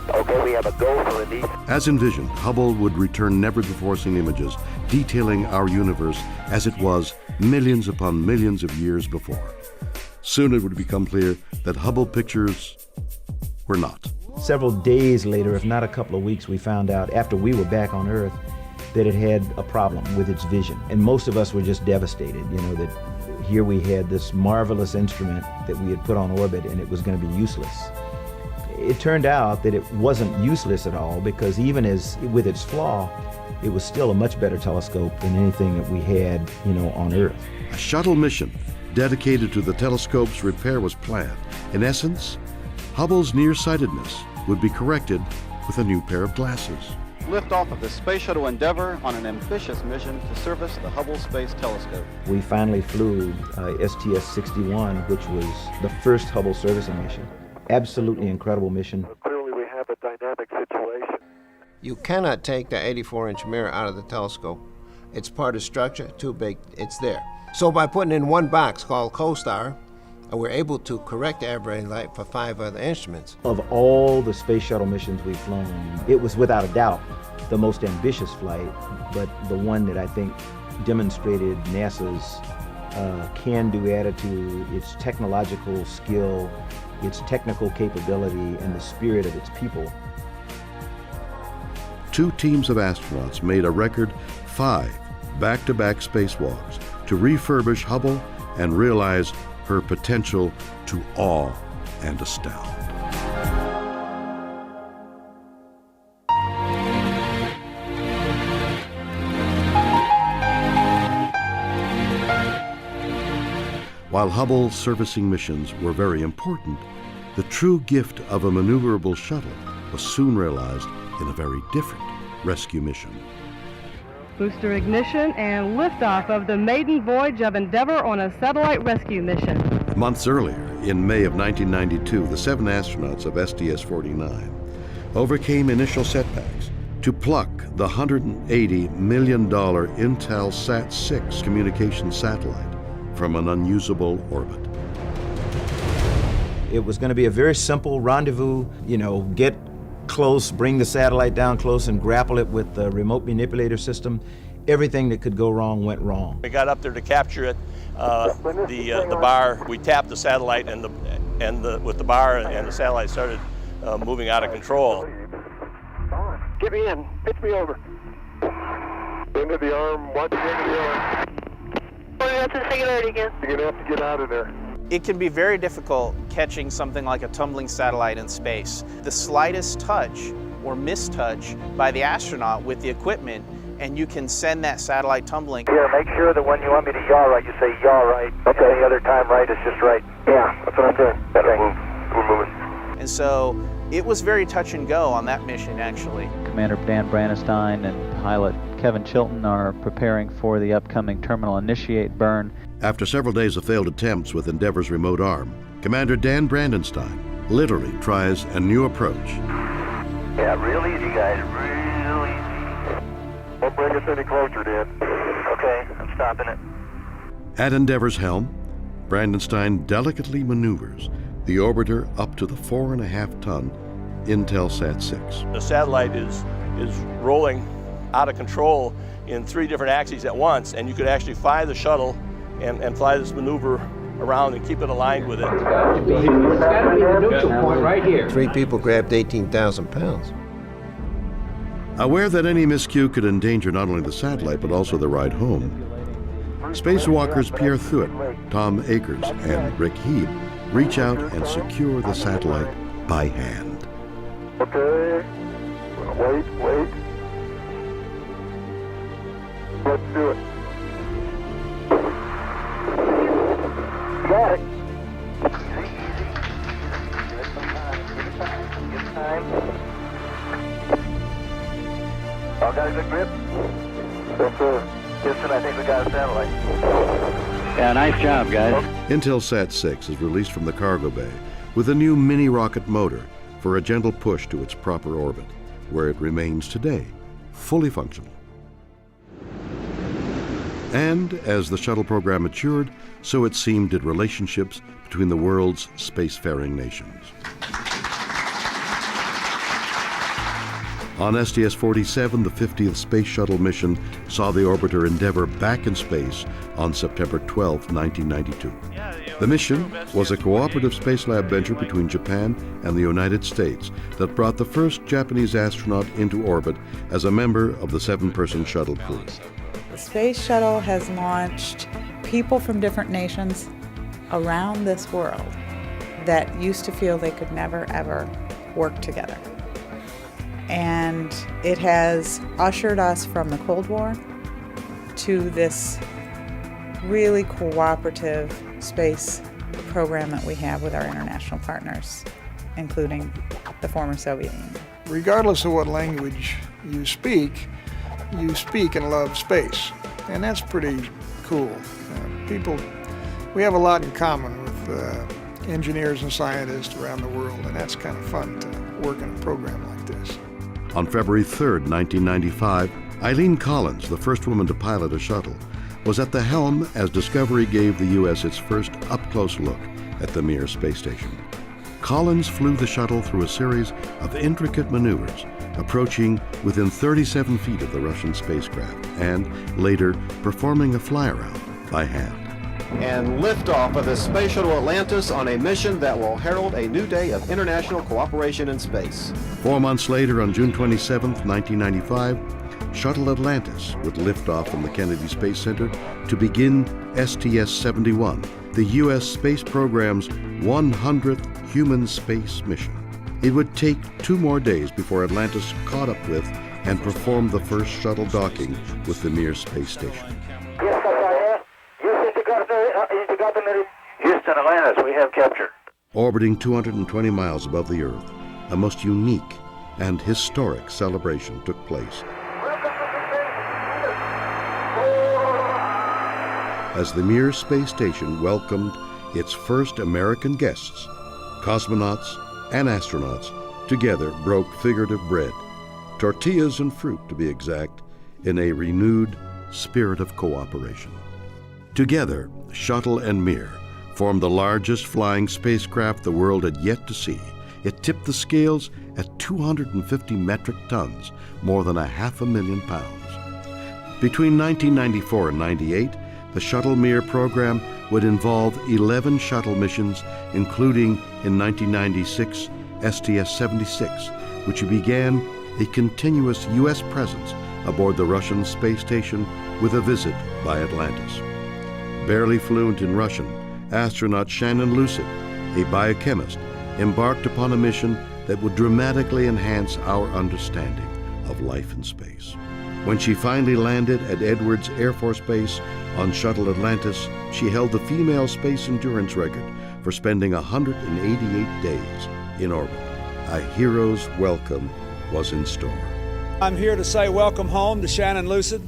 Okay, we have a go for release. As envisioned, Hubble would return never-before-seen images detailing our universe as it was millions upon millions of years before. Soon it would become clear that Hubble pictures were not. Several days later, if not a couple of weeks, we found out after we were back on Earth that it had a problem with its vision. And most of us were just devastated, that here we had this marvelous instrument that we had put on orbit and it was going to be useless. It turned out that it wasn't useless at all because even with its flaw, it was still a much better telescope than anything that we had, on Earth. A shuttle mission dedicated to the telescope's repair was planned. In essence, Hubble's nearsightedness would be corrected with a new pair of glasses. Liftoff of the Space Shuttle Endeavour on an ambitious mission to service the Hubble Space Telescope. We finally flew STS-61, which was the first Hubble servicing mission. absolutely incredible mission. Clearly we have a dynamic situation. You cannot take the 84-inch mirror out of the telescope. It's part of structure, too big, it's there. So by putting in one box called CoStar, we're able to correct the aberrated light for 5 other instruments. Of all the space shuttle missions we've flown, it was without a doubt the most ambitious flight, but the one that I think demonstrated NASA's can-do attitude, its technological skill, its technical capability, and the spirit of its people. 2 teams of astronauts made a record 5 back-to-back spacewalks to refurbish Hubble and realize her potential to awe and astound. While Hubble's servicing missions were very important, the true gift of a maneuverable shuttle was soon realized in a very different rescue mission. Booster ignition and liftoff of the maiden voyage of Endeavour on a satellite rescue mission. Months earlier, in May of 1992, the 7 astronauts of STS-49 overcame initial setbacks to pluck the $180 million Intelsat 6 communications satellite from an unusable orbit. It was going to be a very simple rendezvous, get close, bring the satellite down close and grapple it with the remote manipulator system. Everything that could go wrong went wrong. We got up there to capture it. The bar, we tapped the satellite with the bar, and the satellite started moving out of control. Get me in. Pitch me over. Into the arm. Watch the end of the arm. That's the singularity again. You're going to have to get out of there. It can be very difficult catching something like a tumbling satellite in space. The slightest touch or mistouch by the astronaut with the equipment, and you can send that satellite tumbling. Yeah, make sure that when you want me to yaw right, you say yaw right. Okay. Any other time right is just right. Yeah, that's what I'm doing. Better move. We're moving. And so it was very touch and go on that mission, actually. Commander Dan Brandenstein and pilot Kevin Chilton are preparing for the upcoming terminal initiate burn. After several days of failed attempts with Endeavour's remote arm, Commander Dan Brandenstein literally tries a new approach. Yeah, real easy, guys, real easy. Don't bring us any closer, Dan. Okay, I'm stopping it. At Endeavour's helm, Brandenstein delicately maneuvers the orbiter up to the 4.5-ton Intelsat 6. The satellite is rolling out of control in 3 different axes at once, and you could actually fly the shuttle and fly this maneuver around and keep it aligned with it. It's got to be the neutral point right here. 3 people grabbed 18,000 pounds. Aware that any miscue could endanger not only the satellite but also the ride home, spacewalkers Pierre Thuot, Tom Akers, and Rick Heeb reach out and secure the satellite by hand. Okay, wait. Let's do it. Got it. Easy. Give it some time. Give it time. All got a good grip? Yes, sir. Houston, I think we got a satellite. Yeah, nice job, guys. Intelsat 6 is released from the cargo bay with a new mini-rocket motor for a gentle push to its proper orbit, where it remains today, fully functional. And as the shuttle program matured, so it seemed did relationships between the world's spacefaring nations. On STS-47, the 50th Space Shuttle mission saw the orbiter Endeavour back in space on September 12, 1992. The mission was a cooperative space lab venture between Japan and the United States that brought the first Japanese astronaut into orbit as a member of the 7-person shuttle crew. The Space Shuttle has launched people from different nations around this world that used to feel they could never, ever work together. And it has ushered us from the Cold War to this really cooperative space program that we have with our international partners, including the former Soviet Union. Regardless of what language you speak and love space. And that's pretty cool. We have a lot in common with engineers and scientists around the world, and that's kind of fun to work in a program like this. On February 3rd, 1995, Eileen Collins, the first woman to pilot a shuttle, was at the helm as Discovery gave the U.S. its first up-close look at the Mir space station. Collins flew the shuttle through a series of intricate maneuvers, approaching within 37 feet of the Russian spacecraft, and later performing a fly-around by hand. And liftoff of the Space Shuttle Atlantis on a mission that will herald a new day of international cooperation in space. 4 months later, on June 27, 1995, Shuttle Atlantis would lift off from the Kennedy Space Center to begin STS-71, the U.S. space program's 100th human space mission. It would take 2 more days before Atlantis caught up with and performed the first shuttle docking with the Mir space station. Houston, Atlantis, we have captured. Orbiting 220 miles above the Earth, a most unique and historic celebration took place. As the Mir space station welcomed its first American guests, cosmonauts and astronauts together broke figurative bread, tortillas and fruit to be exact, in a renewed spirit of cooperation. Together, Shuttle and Mir formed the largest flying spacecraft the world had yet to see. It tipped the scales at 250 metric tons, more than 500,000 pounds. Between 1994 and 98, the Shuttle Mir program would involve 11 shuttle missions, including in 1996 STS-76, which began a continuous U.S. presence aboard the Russian space station with a visit by Atlantis. Barely fluent in Russian, astronaut Shannon Lucid, a biochemist, embarked upon a mission that would dramatically enhance our understanding of life in space. When she finally landed at Edwards Air Force Base on Shuttle Atlantis, she held the female space endurance record for spending 188 days in orbit. A hero's welcome was in store. I'm here to say welcome home to Shannon Lucid.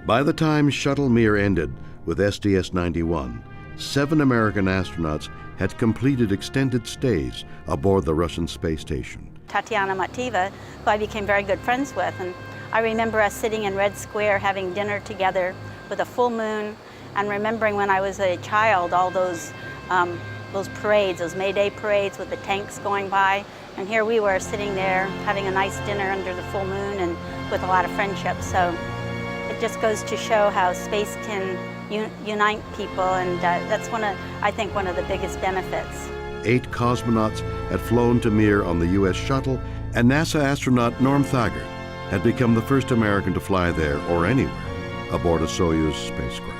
By the time Shuttle Mir ended with STS-91, 7 American astronauts had completed extended stays aboard the Russian space station. Tatiana Mativa, who I became very good friends with, and I remember us sitting in Red Square having dinner together with a full moon, and remembering when I was a child all those parades, those May Day parades with the tanks going by, and here we were sitting there having a nice dinner under the full moon and with a lot of friendship. So it just goes to show how space can unite people, and that's I think one of the biggest benefits. 8 cosmonauts had flown to Mir on the U.S. Shuttle, and NASA astronaut Norm Thagard had become the first American to fly there or anywhere aboard a Soyuz spacecraft.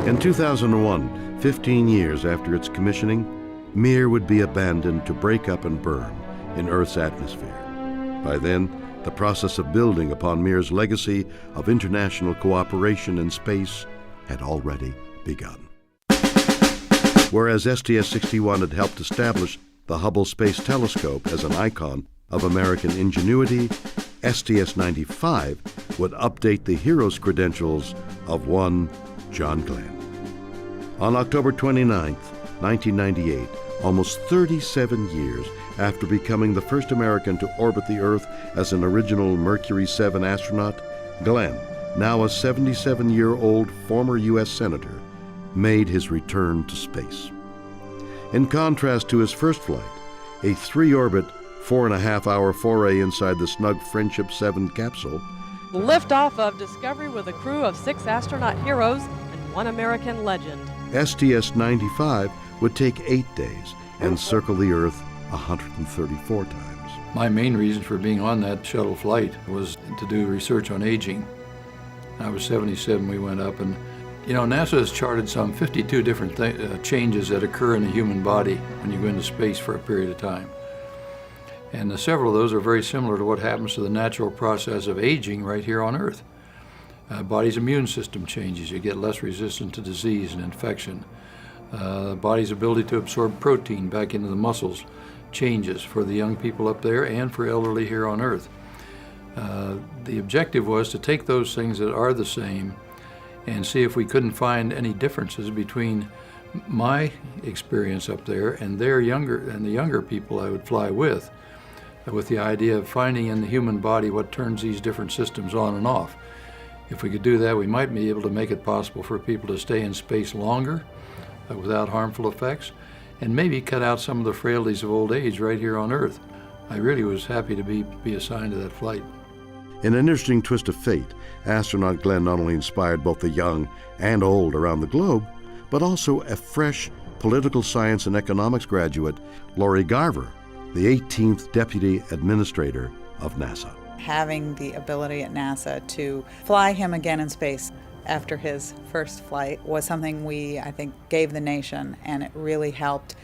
In 2001, 15 years after its commissioning, Mir would be abandoned to break up and burn in Earth's atmosphere. By then, the process of building upon Mir's legacy of international cooperation in space had already begun. Whereas STS-61 had helped establish the Hubble Space Telescope as an icon of American ingenuity, STS-95 would update the hero's credentials of one John Glenn. On October 29, 1998, almost 37 years after becoming the first American to orbit the Earth as an original Mercury 7 astronaut, Glenn, now a 77-year-old former U.S. Senator, made his return to space. In contrast to his first flight, a 3-orbit, 4.5-hour foray inside the snug Friendship 7 capsule, Liftoff of Discovery with a crew of 6 astronaut heroes and 1 American legend. STS-95 would take 8 days and circle the Earth 134 times. My main reason for being on that shuttle flight was to do research on aging. I was 77, we went up, and you know, NASA has charted some 52 different changes that occur in the human body when you go into space for a period of time. And several of those are very similar to what happens to the natural process of aging right here on Earth. Body's immune system changes. You get less resistant to disease and infection. The body's ability to absorb protein back into the muscles changes for the young people up there and for elderly here on Earth. The objective was to take those things that are the same and see if we couldn't find any differences between my experience up there and the younger people I would fly with the idea of finding in the human body what turns these different systems on and off. If we could do that, we might be able to make it possible for people to stay in space longer without harmful effects, and maybe cut out some of the frailties of old age right here on Earth. I really was happy to be assigned to that flight. In an interesting twist of fate, astronaut Glenn not only inspired both the young and old around the globe, but also a fresh political science and economics graduate, Laurie Garver, the 18th Deputy Administrator of NASA. Having the ability at NASA to fly him again in space after his first flight was something we, I think, gave the nation, and it really helped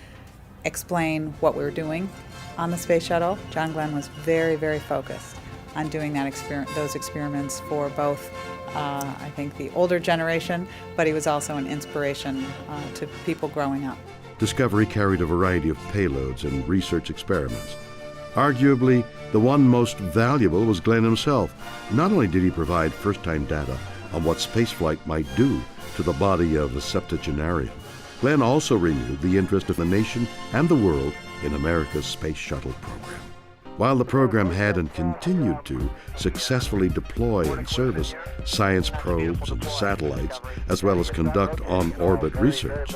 explain what we were doing on the space shuttle. John Glenn was very, very focused on doing those experiments for both, I think, the older generation, but he was also an inspiration to people growing up. Discovery carried a variety of payloads and research experiments. Arguably, the one most valuable was Glenn himself. Not only did he provide first-time data on what spaceflight might do to the body of a septuagenarian, Glenn also renewed the interest of the nation and the world in America's space shuttle program. While the program had and continued to successfully deploy and service science probes and satellites, as well as conduct on-orbit research,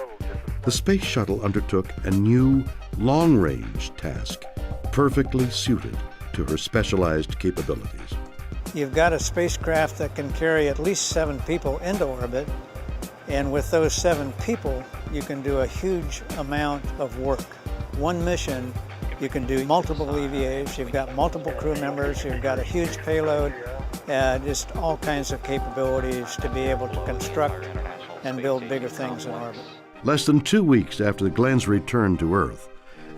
the space shuttle undertook a new long-range task perfectly suited to her specialized capabilities. You've got a spacecraft that can carry at least 7 people into orbit, and with those 7 people, you can do a huge amount of work. One mission, you can do multiple EVAs, you've got multiple crew members, you've got a huge payload, just all kinds of capabilities to be able to construct and build bigger things in orbit. Less than 2 weeks after Glenn's return to Earth,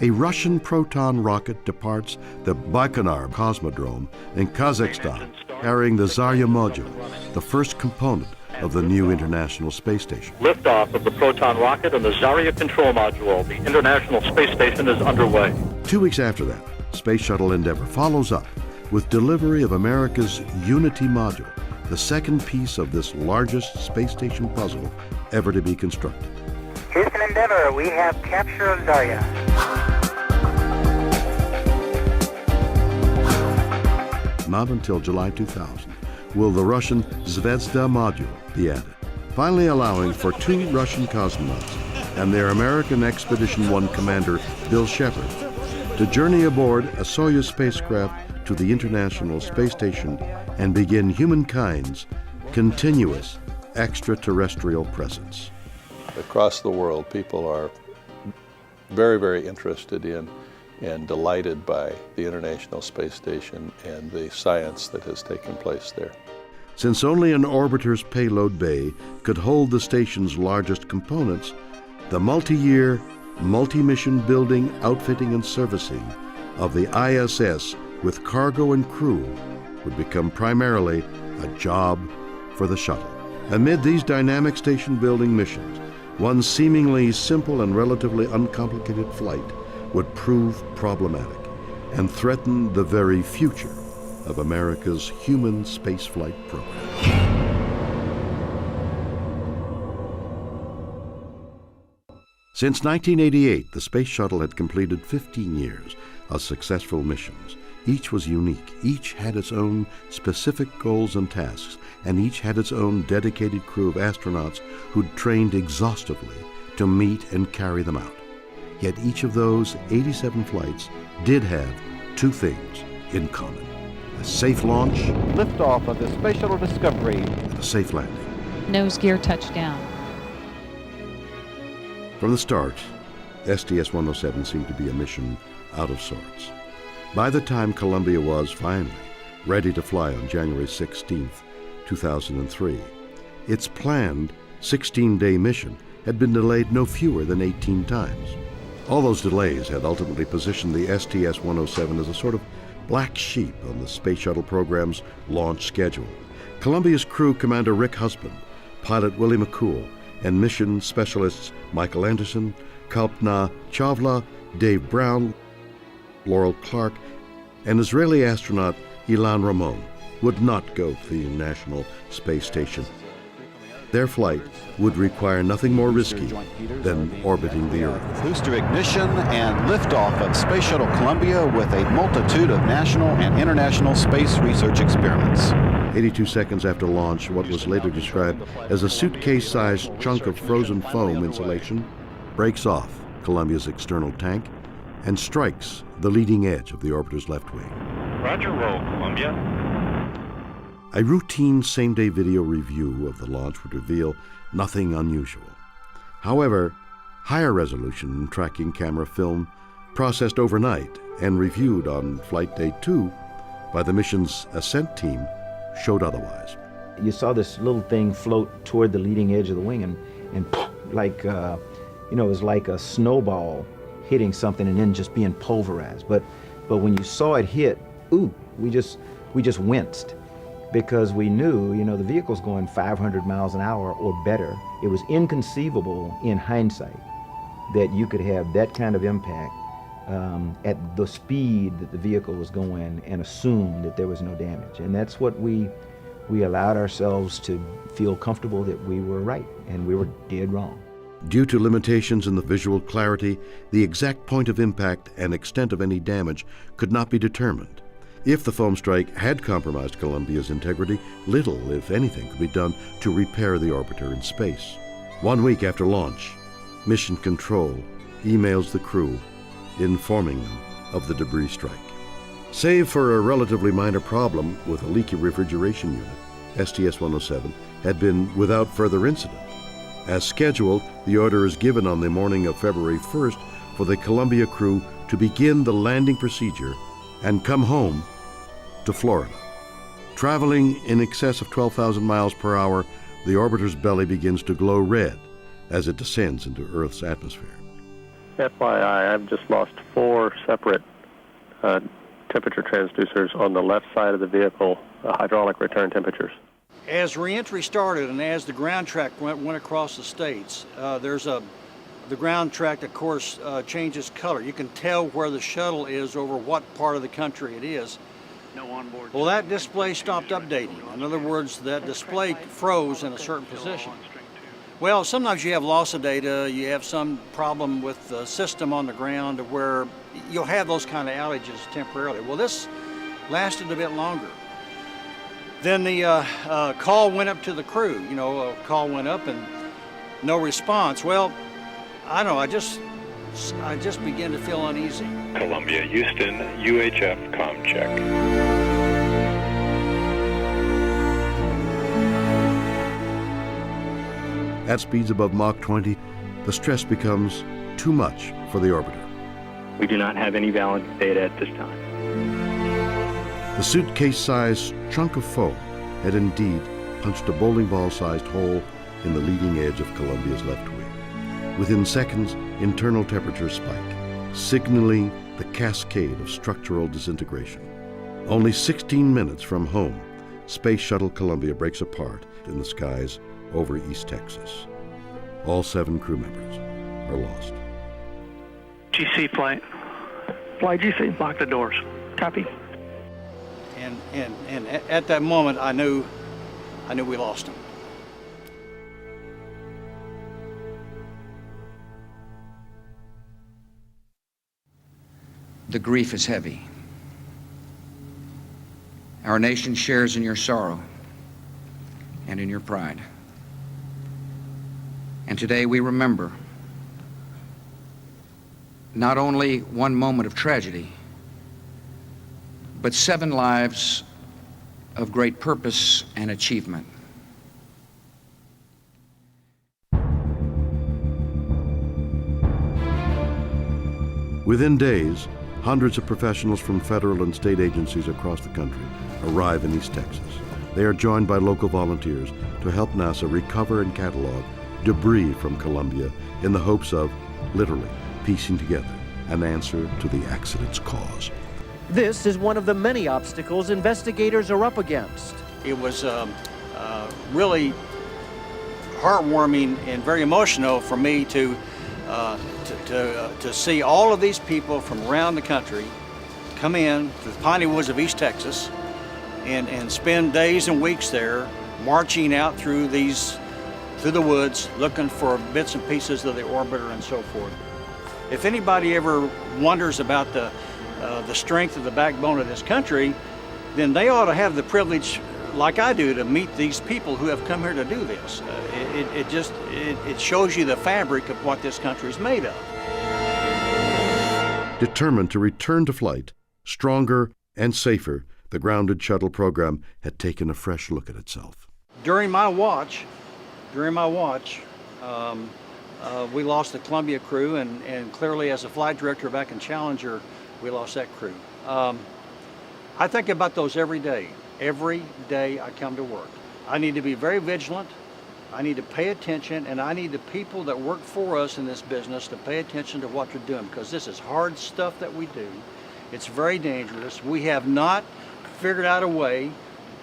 a Russian Proton rocket departs the Baikonur Cosmodrome in Kazakhstan, carrying the Zarya module, the first component of the new International Space Station. Liftoff of the Proton rocket and the Zarya control module. The International Space Station is underway. 2 weeks after that, Space Shuttle Endeavour follows up with delivery of America's Unity module, the second piece of this largest space station puzzle ever to be constructed. Houston Endeavour, we have capture of Zarya. Not until July 2000 will the Russian Zvezda module be added, finally allowing for 2 Russian cosmonauts and their American Expedition 1 commander, Bill Shepard, to journey aboard a Soyuz spacecraft to the International Space Station and begin humankind's continuous extraterrestrial presence. Across the world, people are very, very interested in and delighted by the International Space Station and the science that has taken place there. Since only an orbiter's payload bay could hold the station's largest components, the multi-year, multi-mission building, outfitting, and servicing of the ISS with cargo and crew would become primarily a job for the shuttle. Amid these dynamic station-building missions, one seemingly simple and relatively uncomplicated flight would prove problematic and threaten the very future of America's human spaceflight program. Since 1988, the Space Shuttle had completed 15 years of successful missions. Each was unique, each had its own specific goals and tasks, and each had its own dedicated crew of astronauts who'd trained exhaustively to meet and carry them out. Yet each of those 87 flights did have 2 things in common: a safe launch, liftoff of the Space Shuttle Discovery, and a safe landing. Nose gear touchdown. From the start, STS-107 seemed to be a mission out of sorts. By the time Columbia was finally ready to fly on January 16, 2003, its planned 16-day mission had been delayed no fewer than 18 times. All those delays had ultimately positioned the STS-107 as a sort of black sheep on the Space Shuttle program's launch schedule. Columbia's crew commander Rick Husband, pilot Willie McCool, and mission specialists Michael Anderson, Kalpna Chawla, Dave Brown, Laurel Clark, and Israeli astronaut Ilan Ramon would not go to the International Space Station. Their flight would require nothing more risky than orbiting the Earth. Booster ignition and liftoff of Space Shuttle Columbia with a multitude of national and international space research experiments. 82 seconds after launch, what was later described as a suitcase-sized chunk of frozen foam insulation breaks off Columbia's external tank and strikes the leading edge of the orbiter's left wing. Roger, roll, Columbia. A routine same-day video review of the launch would reveal nothing unusual. However, higher resolution tracking camera film processed overnight and reviewed on flight day 2 by the mission's ascent team showed otherwise. You saw this little thing float toward the leading edge of the wing and like, it was like a snowball hitting something and then just being pulverized. But when you saw it hit, we just winced, because we knew, the vehicle's going 500 miles an hour or better. It was inconceivable in hindsight that you could have that kind of impact at the speed that the vehicle was going and assume that there was no damage. And that's what we allowed ourselves to feel comfortable that we were right and we were dead wrong. Due to limitations in the visual clarity, the exact point of impact and extent of any damage could not be determined. If the foam strike had compromised Columbia's integrity, little, if anything, could be done to repair the orbiter in space. 1 week after launch, Mission Control emails the crew informing them of the debris strike. Save for a relatively minor problem with a leaky refrigeration unit, STS-107 had been without further incident. As scheduled, the order is given on the morning of February 1st for the Columbia crew to begin the landing procedure and come home to Florida. Traveling in excess of 12,000 miles per hour, the orbiter's belly begins to glow red as it descends into Earth's atmosphere. FYI, I've just lost 4 separate temperature transducers on the left side of the vehicle, hydraulic return temperatures. As reentry started and as the ground track went across the states, the ground track, of course, changes color. You can tell where the shuttle is over what part of the country it is. No onboard. Well, that display stopped updating. In other words, that display froze in a certain position. Well, sometimes you have loss of data, you have some problem with the system on the ground where you'll have those kind of outages temporarily. Well, this lasted a bit longer. Then the call went up to the crew. A call went up and no response. Well, I don't know, I just began to feel uneasy. Columbia, Houston, UHF comm check. At speeds above Mach 20, the stress becomes too much for the orbiter. We do not have any valid data at this time. The suitcase-sized chunk of foam had indeed punched a bowling ball-sized hole in the leading edge of Columbia's left wing. Within seconds, internal temperatures spike, signaling the cascade of structural disintegration. Only 16 minutes from home, Space Shuttle Columbia breaks apart in the skies over East Texas. All 7 crew members are lost. GC flight. Flight GC, lock the doors. Copy. And at that moment, I knew we lost him. The grief is heavy. Our nation shares in your sorrow and in your pride. And today we remember not only one moment of tragedy, but 7 lives of great purpose and achievement. Within days, hundreds of professionals from federal and state agencies across the country arrive in East Texas. They are joined by local volunteers to help NASA recover and catalog debris from Columbia in the hopes of, literally, piecing together an answer to the accident's cause. This is one of the many obstacles investigators are up against. It was really heartwarming and very emotional for me to see all of these people from around the country come in to the piney woods of East Texas and spend days and weeks there marching out through the woods looking for bits and pieces of the orbiter and so forth. If anybody ever wonders about the strength of the backbone of this country, then they ought to have the privilege, like I do, to meet these people who have come here to do this. It shows you the fabric of what this country is made of. Determined to return to flight, stronger and safer, the grounded shuttle program had taken a fresh look at itself. During my watch, we lost the Columbia crew, and clearly as a flight director back in Challenger, we lost that crew. I think about those every day. Every day I come to work. I need to be very vigilant. I need to pay attention, and I need the people that work for us in this business to pay attention to what they're doing, because this is hard stuff that we do. It's very dangerous. We have not figured out a way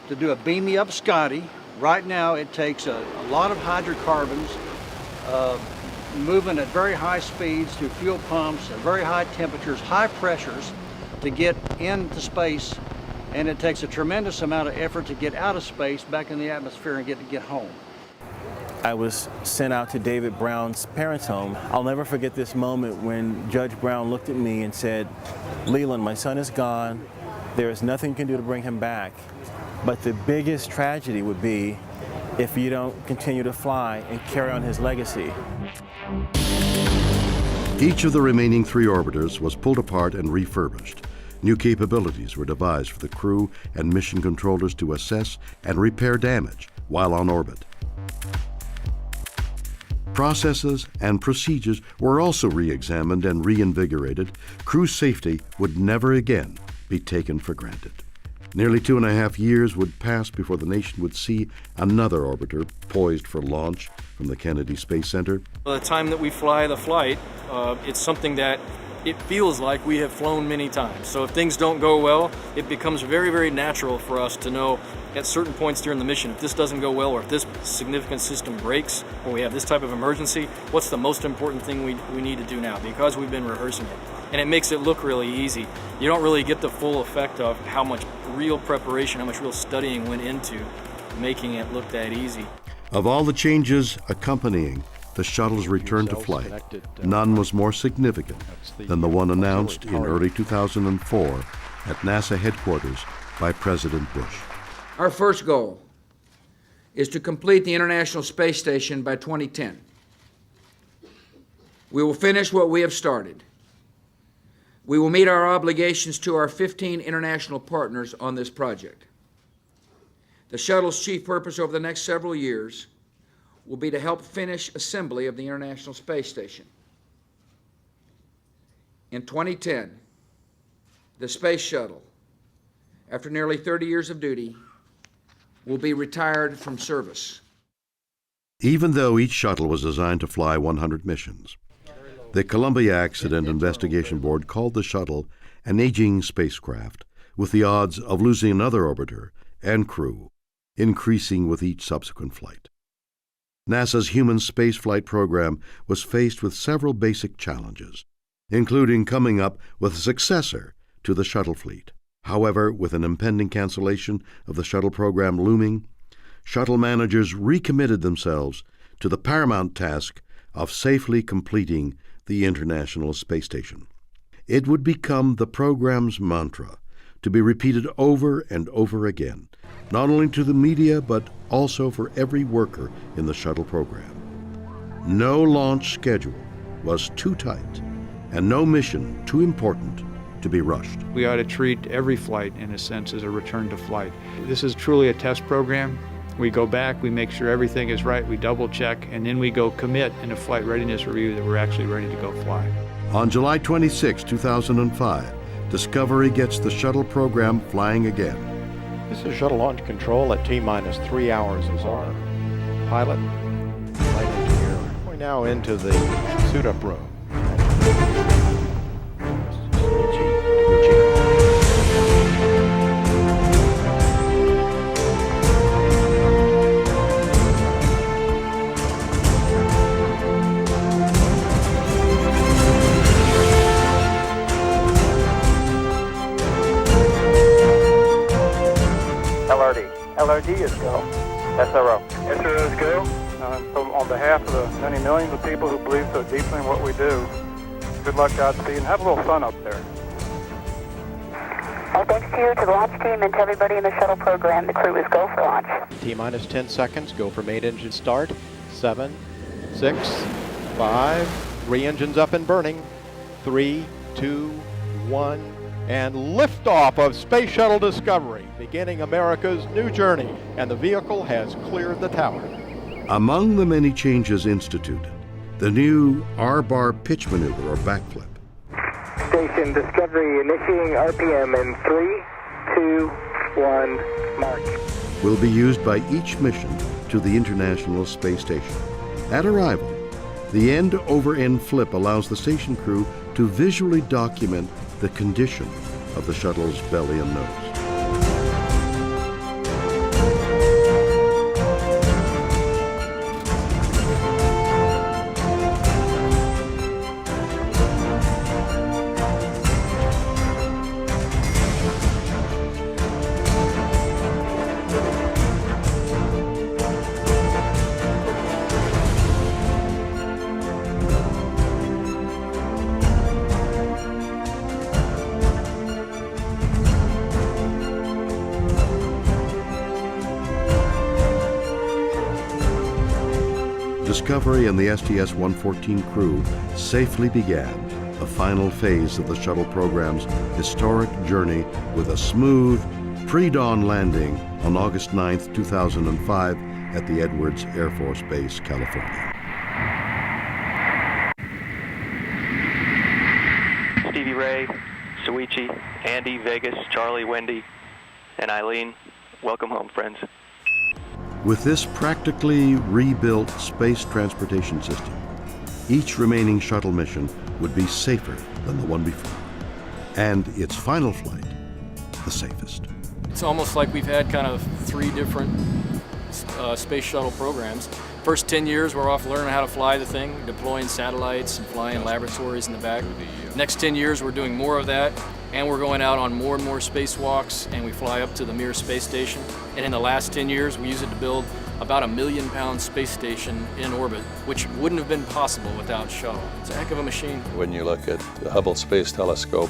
to do a beam me up Scotty. Right now it takes a lot of hydrocarbons moving at very high speeds through fuel pumps at very high temperatures, high pressures to get into space, and it takes a tremendous amount of effort to get out of space back in the atmosphere and get home. I was sent out to David Brown's parents' home. I'll never forget this moment when Judge Brown looked at me and said, "Leland, my son is gone. There is nothing you can do to bring him back. But the biggest tragedy would be if you don't continue to fly and carry on his legacy." Each of the remaining 3 orbiters was pulled apart and refurbished. New capabilities were devised for the crew and mission controllers to assess and repair damage while on orbit. Processes and procedures were also re-examined and reinvigorated. Crew safety would never again be taken for granted. Nearly 2.5 years would pass before the nation would see another orbiter poised for launch from the Kennedy Space Center. By the time that we fly the flight, it's something that it feels like we have flown many times. So if things don't go well, it becomes very, very natural for us to know at certain points during the mission, if this doesn't go well or if this significant system breaks or we have this type of emergency, what's the most important thing we need to do now, because we've been rehearsing it. And it makes it look really easy. You don't really get the full effect of how much real preparation, how much real studying went into making it look that easy. Of all the changes accompanying the shuttle's return to flight, none was more significant than the one announced in early 2004 at NASA headquarters by President Bush. Our first goal is to complete the International Space Station by 2010. We will finish what we have started. We will meet our obligations to our 15 international partners on this project. The shuttle's chief purpose over the next several years will be to help finish assembly of the International Space Station. In 2010, the Space Shuttle, after nearly 30 years of duty, will be retired from service. Even though each shuttle was designed to fly 100 missions, the Columbia Accident Investigation Board called the shuttle an aging spacecraft, with the odds of losing another orbiter and crew increasing with each subsequent flight. NASA's human spaceflight program was faced with several basic challenges, including coming up with a successor to the shuttle fleet. However, with an impending cancellation of the shuttle program looming, shuttle managers recommitted themselves to the paramount task of safely completing the International Space Station. It would become the program's mantra, to be repeated over and over again, not only to the media but also for every worker in the shuttle program. No launch schedule was too tight and no mission too important to be rushed. We ought to treat every flight, in a sense, as a return to flight. This is truly a test program. We go back, we make sure everything is right, we double check, and then we go commit in a flight readiness review that we're actually ready to go fly. On July 26, 2005, Discovery gets the shuttle program flying again. This is Shuttle launch control at T-minus 3 hours as our pilot, flight engineer. We're now into the suit-up room. LRD. LRD is go. SRO. SRO is go. So on behalf of the many millions of people who believe so deeply in what we do, good luck, Godspeed, and have a little fun up there. Well, thanks to you, to the launch team, and to everybody in the shuttle program. The crew is go for launch. T-minus 10 seconds. Go for main engine start. 7, 6, 5. 3 engines up and burning. 3, 2, 1. And liftoff of Space Shuttle Discovery, beginning America's new journey. And the vehicle has cleared the tower. Among the many changes instituted, the new R-bar pitch maneuver or backflip. Station Discovery initiating RPM in 3, 2, 1, mark. Will be used by each mission to the International Space Station. At arrival, the end-over-end flip allows the station crew to visually document the condition of the shuttle's belly and nose. Discovery and the STS-114 crew safely began the final phase of the shuttle program's historic journey with a smooth pre-dawn landing on August 9, 2005 at the Edwards Air Force Base, California. Stevie Ray, Soichi, Andy, Vegas, Charlie, Wendy, and Eileen, welcome home, friends. With this practically rebuilt space transportation system, each remaining shuttle mission would be safer than the one before, and its final flight, the safest. It's almost like we've had kind of 3 different space shuttle programs. First 10 years, we're off learning how to fly the thing, deploying satellites and flying laboratories in the back. Next 10 years, we're doing more of that, and we're going out on more and more spacewalks, and we fly up to the Mir space station. And in the last 10 years, we use it to build about a 1 million-pound space station in orbit, which wouldn't have been possible without Shuttle. It's a heck of a machine. When you look at the Hubble Space Telescope,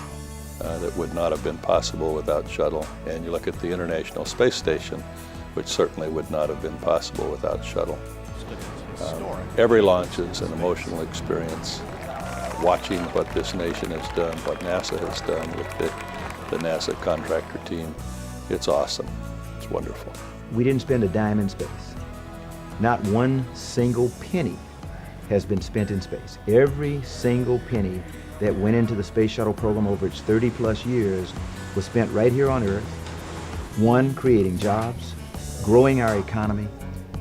that would not have been possible without Shuttle, and you look at the International Space Station, which certainly would not have been possible without Shuttle. Every launch is an emotional experience. Watching what this nation has done, what NASA has done with the NASA contractor team, it's awesome. It's wonderful. We didn't spend a dime in space. Not one single penny has been spent in space. Every single penny that went into the space shuttle program over its 30-plus years was spent right here on Earth. One, creating jobs, growing our economy,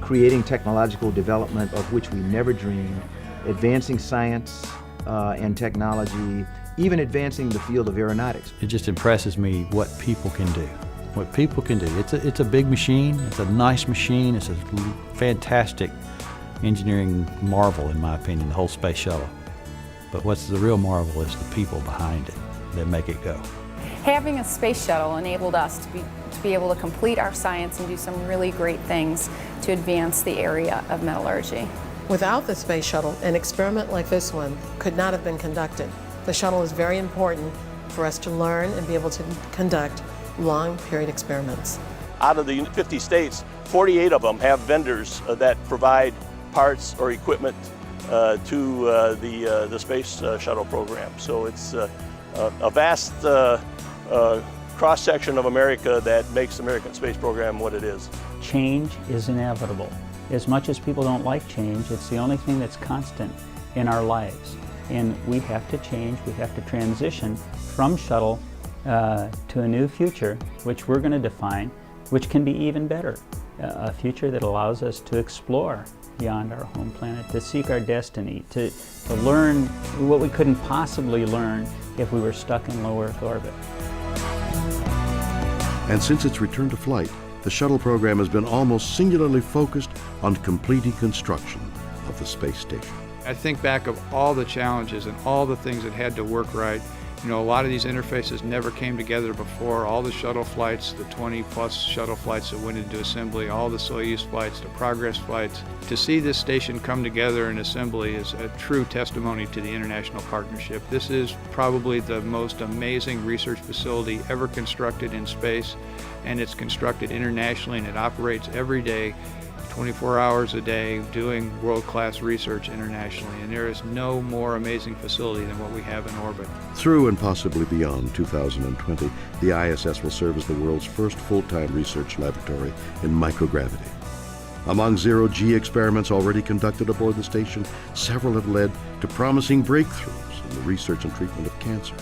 creating technological development of which we never dreamed, advancing science and technology, even advancing the field of aeronautics. It just impresses me what people can do. What people can do. It's a big machine, it's a nice machine, it's a fantastic engineering marvel in my opinion, the whole space shuttle. But what's the real marvel is the people behind it that make it go. Having a space shuttle enabled us to be able to complete our science and do some really great things to advance the area of metallurgy. Without the space shuttle, an experiment like this one could not have been conducted. The shuttle is very important for us to learn and be able to conduct long period experiments. Out of the 50 states, 48 of them have vendors that provide parts or equipment to the space shuttle program. So it's a vast cross-section of America that makes the American space program what it is. Change is inevitable. As much as people don't like change, it's the only thing that's constant in our lives. And we have to change, we have to transition from shuttle to a new future, which we're going to define, which can be even better. A future that allows us to explore beyond our home planet, to seek our destiny, to learn what we couldn't possibly learn if we were stuck in low Earth orbit. And since its return to flight, the shuttle program has been almost singularly focused on completing construction of the space station. I think back of all the challenges and all the things that had to work right, You know, a lot of these interfaces never came together before. All the shuttle flights, the 20-plus shuttle flights that went into assembly, all the Soyuz flights, the Progress flights. To see this station come together in assembly is a true testimony to the international partnership. This is probably the most amazing research facility ever constructed in space, and it's constructed internationally, and it operates every day, 24 hours a day, doing world-class research internationally, and there is no more amazing facility than what we have in orbit. Through and possibly beyond 2020, the ISS will serve as the world's first full-time research laboratory in microgravity. Among zero-G experiments already conducted aboard the station, several have led to promising breakthroughs in the research and treatment of cancer.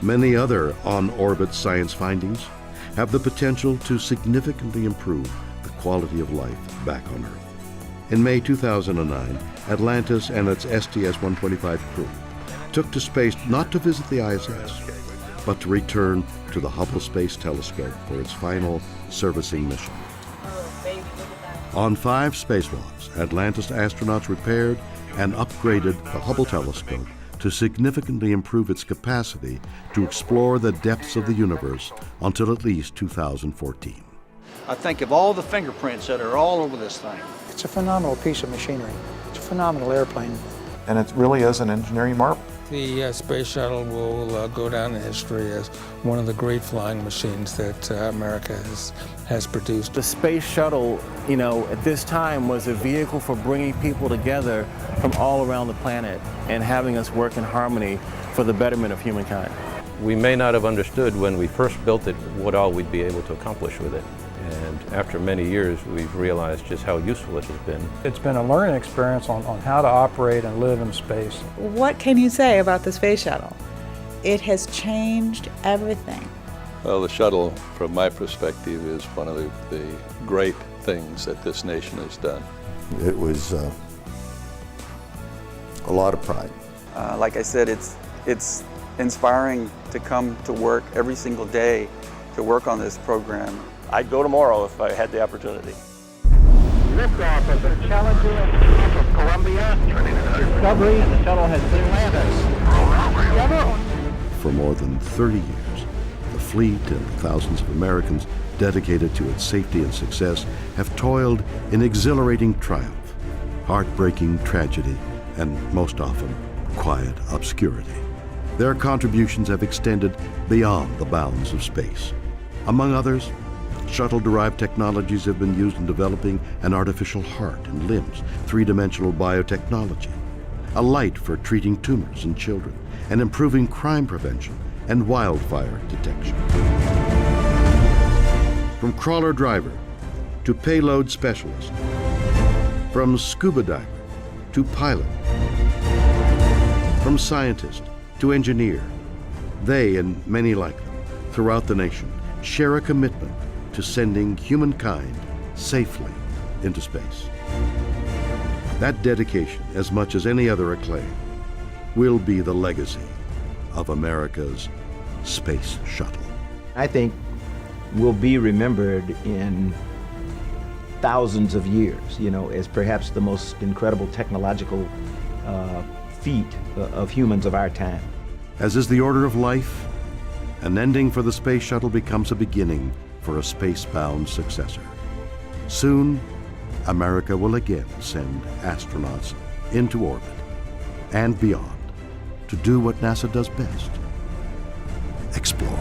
Many other on-orbit science findings have the potential to significantly improve the quality of life back on Earth. In May 2009, Atlantis and its STS-125 crew took to space not to visit the ISS, but to return to the Hubble Space Telescope for its final servicing mission. On 5 spacewalks, Atlantis astronauts repaired and upgraded the Hubble telescope to significantly improve its capacity to explore the depths of the universe until at least 2014. I think of all the fingerprints that are all over this thing. It's a phenomenal piece of machinery. It's a phenomenal airplane. And it really is an engineering marvel. The Space Shuttle will go down in history as one of the great flying machines that America has produced. The Space Shuttle, you know, at this time was a vehicle for bringing people together from all around the planet and having us work in harmony for the betterment of humankind. We may not have understood when we first built it what all we'd be able to accomplish with it. And after many years, we've realized just how useful it has been. It's been a learning experience on how to operate and live in space. What can you say about the Space Shuttle? It has changed everything. Well, the shuttle, from my perspective, is one of the great things that this nation has done. It was a lot of pride. Like I said, it's inspiring to come to work every single day to work on this program. I'd go tomorrow if I had the opportunity. Liftoff of the Challenger from Columbia. Discovery, the shuttle has been landed. For more than 30 years, the fleet and thousands of Americans dedicated to its safety and success have toiled in exhilarating triumph, heartbreaking tragedy, and most often, quiet obscurity. Their contributions have extended beyond the bounds of space. Among others, shuttle-derived technologies have been used in developing an artificial heart and limbs, three-dimensional biotechnology, a light for treating tumors in children, and improving crime prevention and wildfire detection. From crawler driver to payload specialist, from scuba diver to pilot, from scientist to engineer, they and many like them throughout the nation share a commitment to sending humankind safely into space. That dedication, as much as any other acclaim, will be the legacy of America's Space Shuttle. I think will be remembered in thousands of years, you know, as perhaps the most incredible technological feat of humans of our time. As is the order of life, an ending for the Space Shuttle becomes a beginning for a space-bound successor. Soon, America will again send astronauts into orbit and beyond to do what NASA does best: explore.